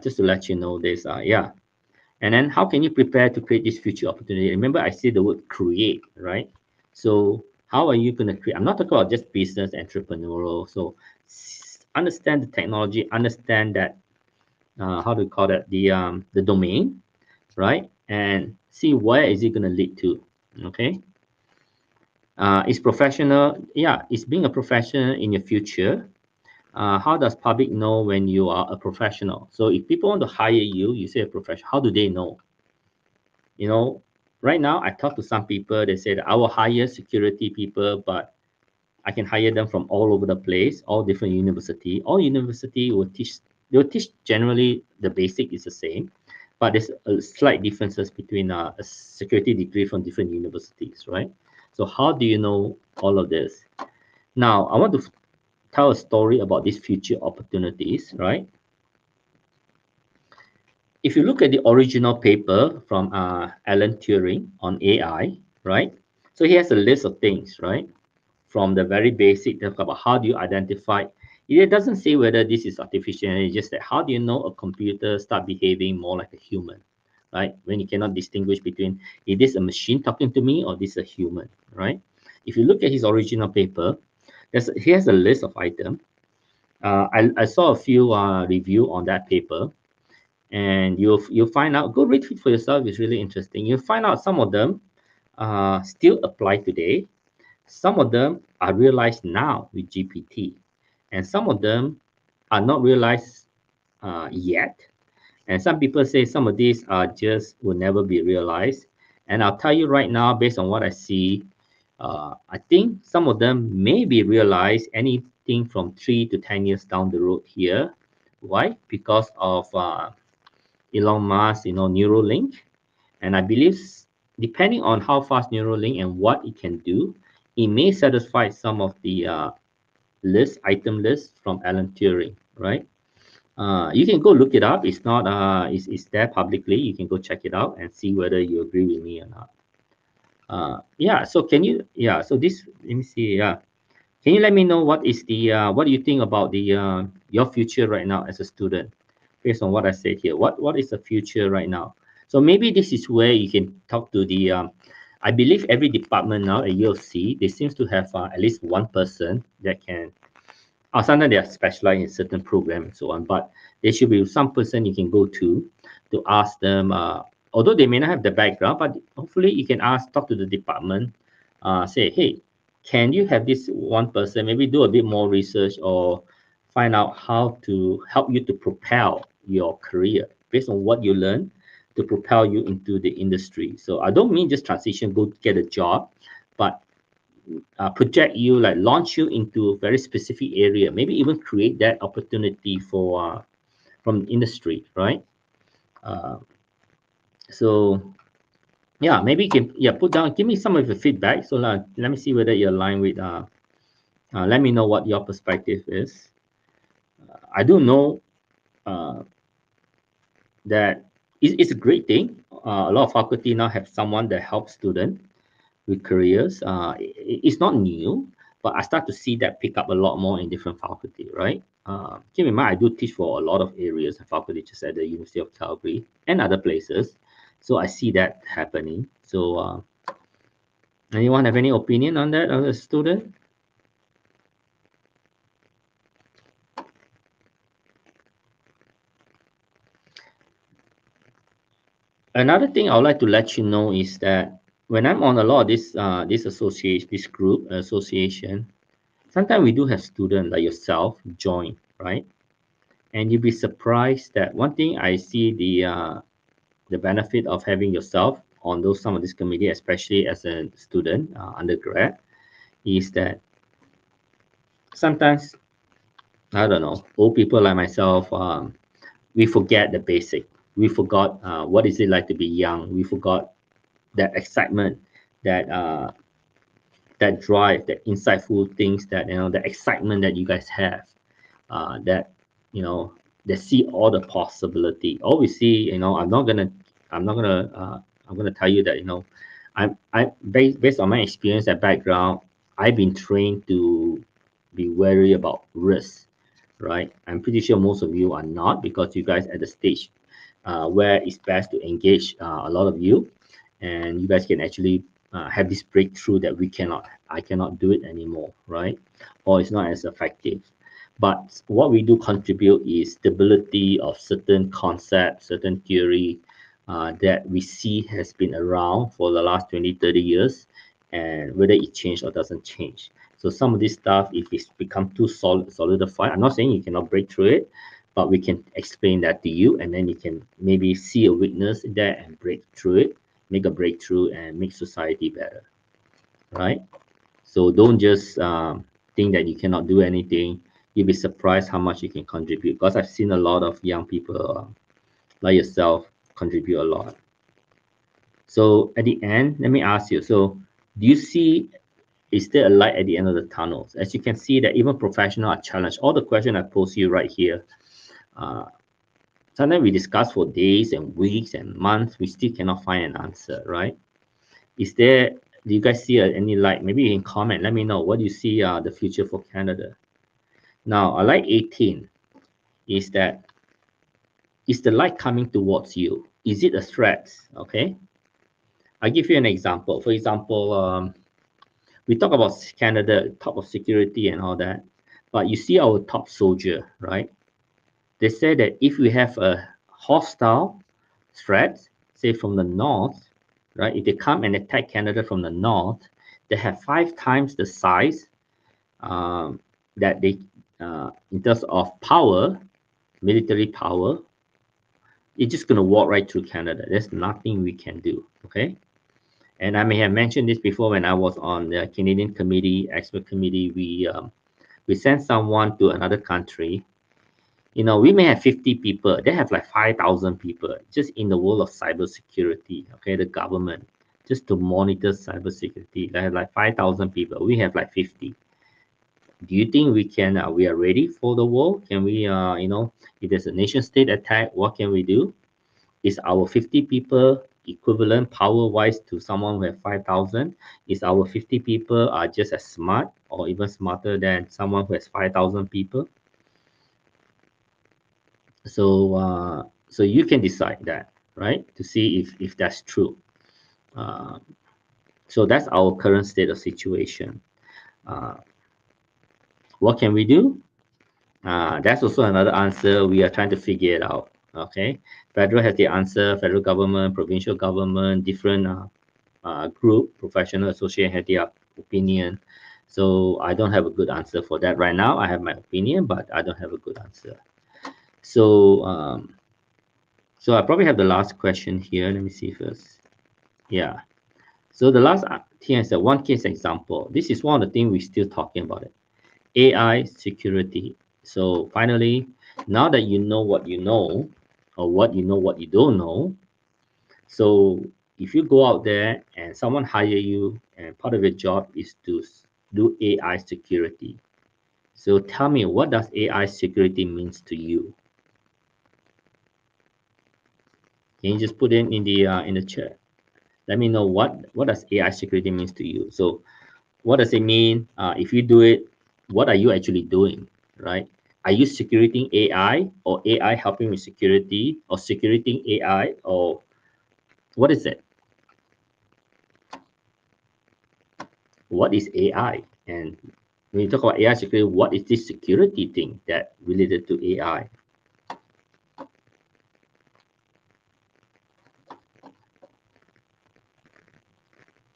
just to let you know this. Yeah, and then how can you prepare to create this future opportunity? Remember, I say the word create, right? So how are you going to create? I'm not talking about just business entrepreneurial. So understand the technology, understand that how do we call that the domain, right? And see where is it going to lead to. Okay. Is professional, yeah, is being a professional in your future. How does public know when you are a professional? So if people want to hire you, you say a professional, how do they know? You know, right now I talk to some people, they say that I will hire security people, but I can hire them from all over the place, all different university. All university will teach, they will teach generally the basic is the same, but there's a slight differences between a security degree from different universities, right? So how do you know all of this? Now, I want to tell a story about these future opportunities, right? If you look at the original paper from Alan Turing on AI, right? So he has a list of things, right? From the very basic, talk about how do you identify. It doesn't say whether this is artificial. It's just that how do you know a computer start behaving more like a human, right? When you cannot distinguish between is this a machine talking to me or this a human, right? If you look at his original paper, he has a list of items. I saw a few review on that paper, and you'll find out. Go read it for yourself. It's really interesting. You'll find out some of them still apply today. Some of them are realized now with GPT, and some of them are not realized yet. And some people say some of these are just will never be realized. And I'll tell you right now, based on what I see, I think some of them may be realized anything from 3 to 10 years down the road here. Why? Because of Elon Musk, Neuralink. And I believe depending on how fast Neuralink and what it can do, it may satisfy some of the item list from Alan Turing, right? You can go look it up. It's not it's there publicly. You can go check it out and see whether you agree with me or not. Yeah, so can you, yeah, so this, let me see, yeah. Can you let me know what is the what do you think about the your future right now as a student, based on what I said here? What is the future right now? So maybe this is where you can talk to the. I believe every department now at UOC, they seems to have at least one person that can. Sometimes they are specialized in certain program and so on, but there should be some person you can go to ask them. Although they may not have the background, but hopefully you can talk to the department, say, hey, can you have this one person maybe do a bit more research or find out how to help you to propel your career based on what you learn to propel you into the industry. So I don't mean just transition, go get a job, but project you, like launch you into a very specific area, maybe even create that opportunity for from industry, right? Uh, so yeah, maybe you can put down, give me some of your feedback. So let me see whether you're aligned with. Let me know what your perspective is. I do know uh, that it's a great thing. A lot of faculty now have someone that helps students with careers. It's not new, but I start to see that pick up a lot more in different faculty, right? Keep in mind, I do teach for a lot of areas and faculty just at the University of Calgary and other places. So I see that happening. So anyone have any opinion on that as a student? Another thing I would like to let you know is that when I'm on a lot of this association, this group association, sometimes we do have students like yourself join, right? And you'll be surprised that one thing I see the benefit of having yourself on those some of this committee, especially as a student undergrad, is that sometimes I don't know, old people like myself, we forget the basic. We forgot what is it like to be young. We forgot that excitement, that that drive, that insightful things, that the excitement that you guys have, that they see all the possibility. All we see, I'm gonna tell you that based on my experience and background, I've been trained to be wary about risk, right? I'm pretty sure most of you are not, because you guys at the stage where it's best to engage a lot of you, and you guys can actually have this breakthrough that I cannot do it anymore, right? Or it's not as effective. But what we do contribute is stability of certain concepts, certain theory that we see has been around for the last 20, 30 years, and whether it changed or doesn't change. So some of this stuff, if it's become too solidified, I'm not saying you cannot break through it, but we can explain that to you, and then you can maybe see a weakness there and break through it, make a breakthrough, and make society better, right? So don't just think that you cannot do anything. You'll be surprised how much you can contribute, because I've seen a lot of young people like yourself contribute a lot. So at the end, let me ask you, so do you see, is there a light at the end of the tunnel? As you can see that even professionals are challenged. All the questions I pose you right here, uh, sometimes we discuss for days and weeks and months, we still cannot find an answer, right? Is there, do you guys see any light? Maybe you can comment, let me know what do you see the future for Canada. Now, I like 18 is that, is the light coming towards you? Is it a threat? Okay. I'll give you an example. For example, we talk about Canada, top of security and all that, but you see our top soldier, right? They say that if we have a hostile threat, say from the north, right? If they come and attack Canada from the north, they have 5 times the size that they, in terms of power, military power. It's just gonna walk right through Canada. There's nothing we can do. Okay. And I may have mentioned this before when I was on the Canadian committee, expert committee. We sent someone to another country. We may have 50 people. They have like 5,000 people just in the world of cybersecurity. Okay, the government just to monitor cybersecurity. They have like 5,000 people. We have like 50. Do you think we are ready for the war? Can we, if there's a nation state attack, what can we do? Is our 50 people equivalent power-wise to someone who have 5,000? Is our 50 people are just as smart or even smarter than someone who has 5,000 people? So you can decide that, right? To see if that's true. So that's our current state of situation. What can we do? That's also another answer. We are trying to figure it out. Okay, federal has the answer. Federal government, provincial government, different group, professional association have their opinion. So I don't have a good answer for that right now. I have my opinion, but I don't have a good answer. So So I probably have the last question here. Let me see first. Yeah. So the last thing is that one case example. This is one of the things we're still talking about it. AI security. So finally, now that you know what you know, or what you know what you don't know, so if you go out there and someone hire you and part of your job is to do AI security. So tell me, what does AI security means to you? Can you just put it in the chat? Let me know what does AI security means to you. So what does it mean? If you do it, what are you actually doing, right? Are you securing AI, or AI helping with security, or securing AI, or what is it? What is AI? And when you talk about AI security, what is this security thing that related to AI?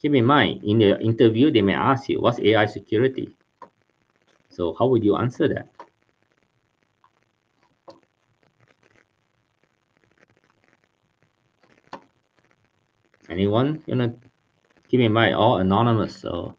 Keep in mind, in the interview, they may ask you, what's AI security? So how would you answer that? Anyone? Keep in mind, all anonymous. So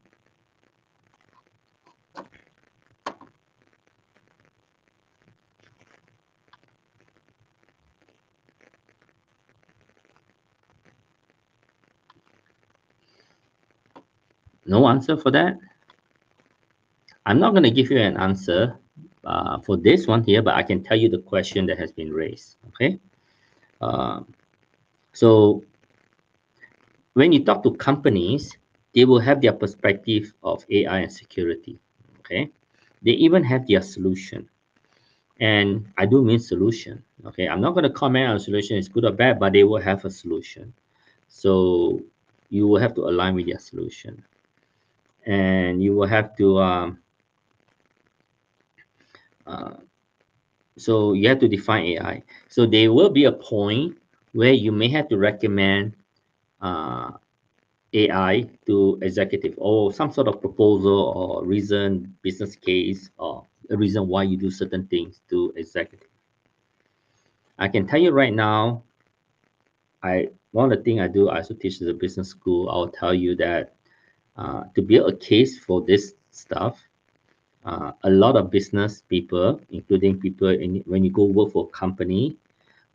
no answer for that? I'm not going to give you an answer for this one here, but I can tell you the question that has been raised. Okay. Uh, so when you talk to companies, they will have their perspective of AI and security. Okay. They even have their solution. And I do mean solution. Okay. I'm not going to comment on solution is good or bad, but they will have a solution. So you will have to align with their solution. And you will have to uh, so you have to define AI. So there will be a point where you may have to recommend uh, AI to executive, or some sort of proposal or reason, business case, or a reason why you do certain things to executive. I can tell you right now, one of the things I do, I also teach at the business school. I'll tell you that to build a case for this stuff, a lot of business people, including people when you go work for a company,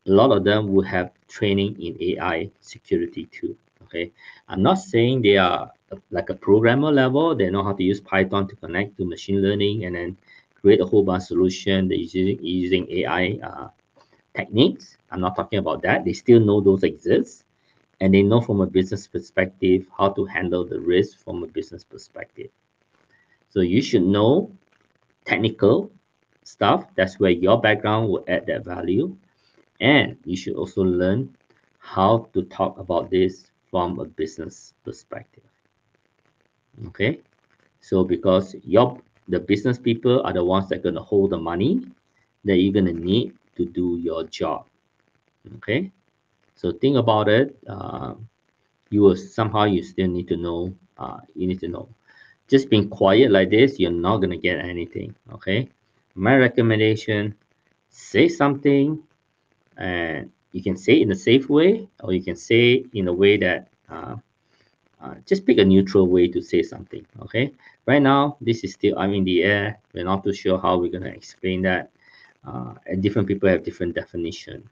a lot of them will have training in AI security too. Okay, I'm not saying they are like a programmer level. They know how to use Python to connect to machine learning and then create a whole bunch of solution that is using AI techniques. I'm not talking about that. They still know those exist, and they know from a business perspective how to handle the risk from a business perspective. So you should know technical stuff. That's where your background will add that value. And you should also learn how to talk about this from a business perspective. Okay. So because the business people are the ones that are gonna hold the money that you're gonna need to do your job. Okay. So think about it. You will somehow you still need to know. You need to know. Just being quiet like this, you're not gonna get anything. Okay. My recommendation: say something, and you can say it in a safe way, or you can say in a way that just pick a neutral way to say something. Okay, right now this is still I'm in the air. We're not too sure how we're gonna explain that, and different people have different definition.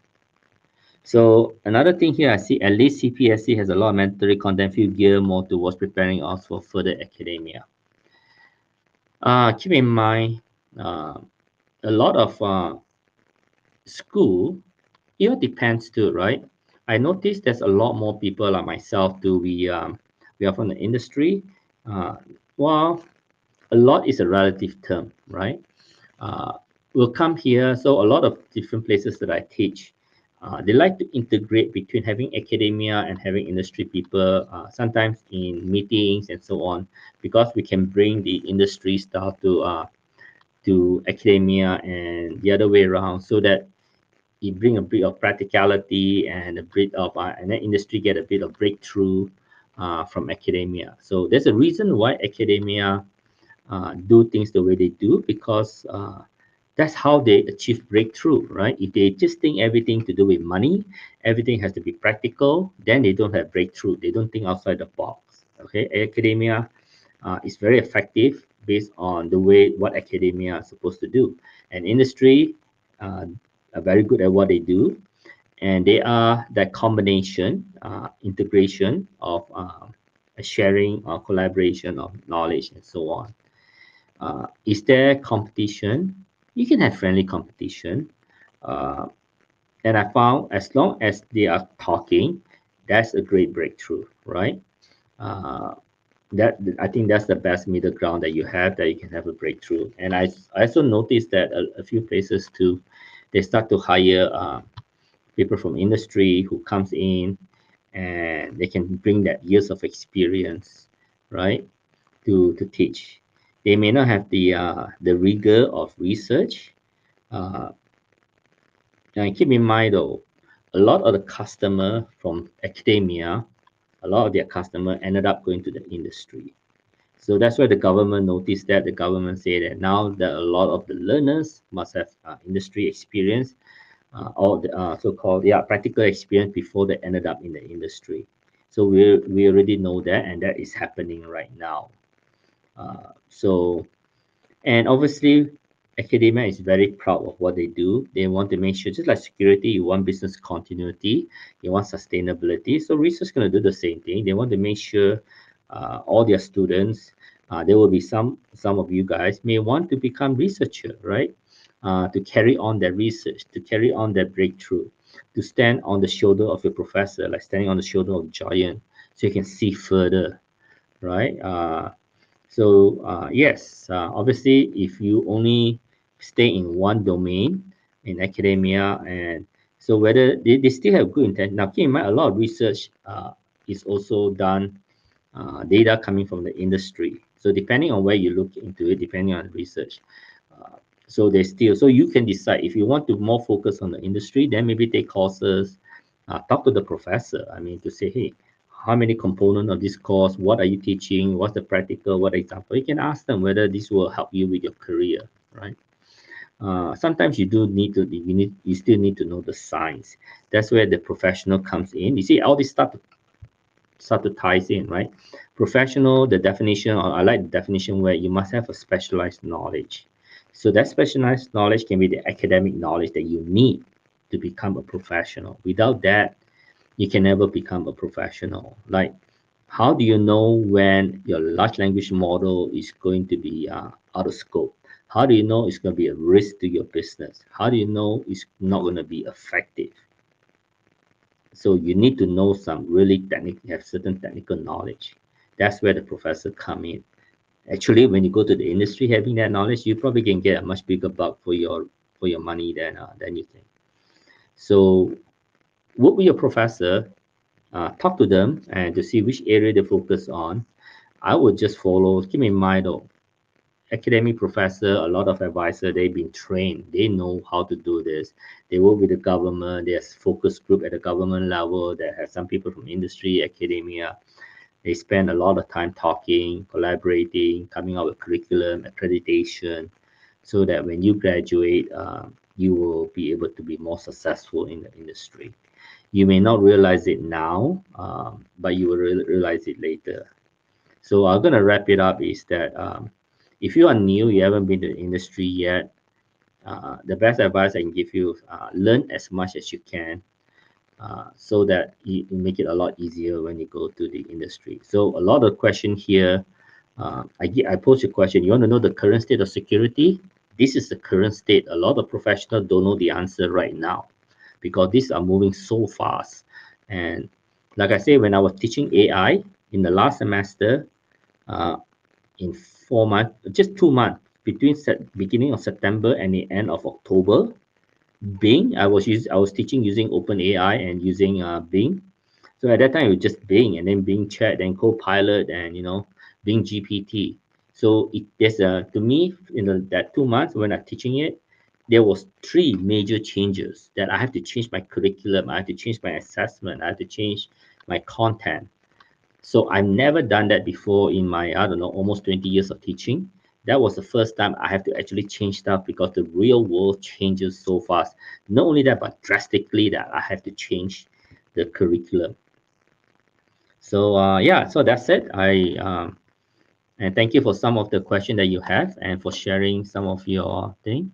So another thing here, I see at least CPSC has a lot of mandatory content field gear more towards preparing us for further academia. Keep in mind, uh, a lot of school, it depends too, right? I noticed there's a lot more people like myself too. We are from the industry. Uh, well, a lot is a relative term, right? Uh, we'll come here. So a lot of different places that I teach, they like to integrate between having academia and having industry people. Sometimes in meetings and so on, because we can bring the industry stuff to academia and the other way around, so that it bring a bit of practicality and a bit of and then industry get a bit of breakthrough from academia. So there's a reason why academia do things the way they do, because That's how they achieve breakthrough, right? If they just think everything to do with money, everything has to be practical, then they don't have breakthrough. They don't think outside the box. Okay, academia is very effective based on the way what academia is supposed to do, and industry uh, are very good at what they do, and they are that combination, integration of sharing or collaboration of knowledge and so on. Is there competition? You can have friendly competition. Uh, and I found as long as they are talking, that's a great breakthrough, right? Uh, that I think that's the best middle ground that you have, that you can have a breakthrough. And I also noticed that a few places too, they start to hire people from industry who comes in, and they can bring that years of experience, right, to teach. They may not have the rigor of research. Uh, and keep in mind though, a lot of the customer from academia, a lot of their customer ended up going to the industry. So that's why the government noticed that. The government say that now that a lot of the learners must have industry experience, or the so-called practical experience before they ended up in the industry. So we already know that, and that is happening right now. So, and obviously, academia is very proud of what they do. They want to make sure, just like security, you want business continuity, you want sustainability. So research is going to do the same thing. They want to make sure all their students, there will be some of you guys may want to become researcher, right? To carry on their research, to carry on their breakthrough, to stand on the shoulder of your professor, like standing on the shoulder of a giant, so you can see further, right? Yes, obviously, if you only stay in one domain in academia, and so whether they still have good intent. Now, keep in mind, a lot of research is also done, data coming from the industry. So depending on where you look into it, depending on research, uh, so they still, so you can decide if you want to more focus on the industry, then maybe take courses, talk to the professor. I mean, to say, hey, how many components of this course? What are you teaching? What's the practical? What example? You can ask them whether this will help you with your career, right? Sometimes you do need to you still need to know the science. That's where the professional comes in. You see, all this start to ties in, right? Professional, the definition, or I like the definition where you must have a specialized knowledge. So that specialized knowledge can be the academic knowledge that you need to become a professional. Without that, you can never become a professional. Like, how do you know when your large language model is going to be out of scope? How do you know it's going to be a risk to your business? How do you know it's not going to be effective? So you need to know some really technical, have certain technical knowledge. That's where the professor come in. Actually, when you go to the industry having that knowledge, you probably can get a much bigger buck for your money than you think. So work with your professor, talk to them, and to see which area they focus on. I would just follow. Keep in mind though, academic professor, a lot of advisor, they've been trained. They know how to do this. They work with the government. There's focus group at the government level that has some people from industry, academia. They spend a lot of time talking, collaborating, coming up with curriculum, accreditation, so that when you graduate, you will be able to be more successful in the industry. You may not realize it now, but you will realize it later. So I'm gonna wrap it up. Is that if you are new, you haven't been to the industry yet, the best advice I can give you: learn as much as you can, so that you make it a lot easier when you go to the industry. So a lot of question here. I pose a question. You want to know the current state of security? This is the current state. A lot of professionals don't know the answer right now because these are moving so fast. And like I say, when I was teaching AI in the last semester, uh, in 4 months, just 2 months, between beginning of September and the end of October, Bing, I was teaching using OpenAI and using Bing. So at that time it was just Bing, and then Bing Chat, then Copilot, and Bing GPT. So there's to me in that 2 months when I'm teaching it, there was three major changes that I have to change my curriculum, I have to change my assessment, I have to change my content. So I've never done that before in my, I don't know, almost 20 years of teaching. that was the first time I have to actually change stuff because the real world changes so fast. Not only that, but drastically that I have to change the curriculum. So yeah, so that's it. And thank you for some of the question that you have and for sharing some of your thing.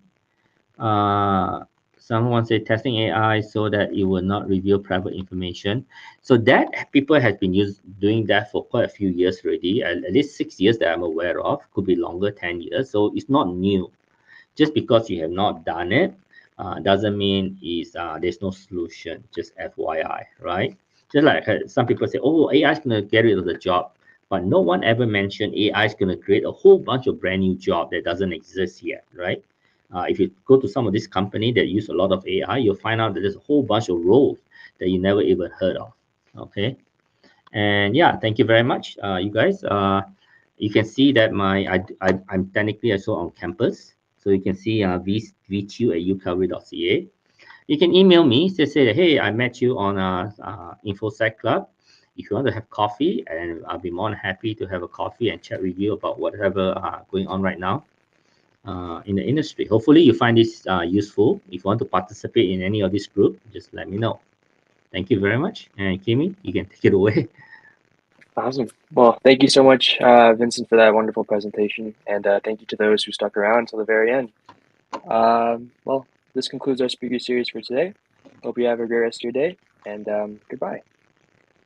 Uh, Someone said testing AI so that it will not reveal private information. So that people have been doing that for quite a few years already, at least 6 years that I'm aware of. Could be longer, 10 years. So it's not new. Just because you have not done it doesn't mean there's no solution. Just FYI, right? Just like some people say, oh, AI is going to get rid of the job. But no one ever mentioned AI is going to create a whole bunch of brand new job that doesn't exist yet, right? If you go to some of these companies that use a lot of AI, you'll find out that there's a whole bunch of roles that you never even heard of. Okay, and yeah, thank you very much, you guys. You can see that I'm technically also on campus, so you can see vq at ucalgary.ca. You can email me to say that, hey, I met you on InfoSec Club. If you want to have coffee, and I'll be more than happy to have a coffee and chat with you about whatever going on right now in the industry. Hopefully, you find this useful. If you want to participate in any of this group, just let me know. Thank you very much. And Kimi, you can take it away.
Awesome. Well, thank you so much, Vincent, for that wonderful presentation. And thank you to those who stuck around until the very end. Well, this concludes our speaker series for today. Hope you have a great rest of your day, and goodbye.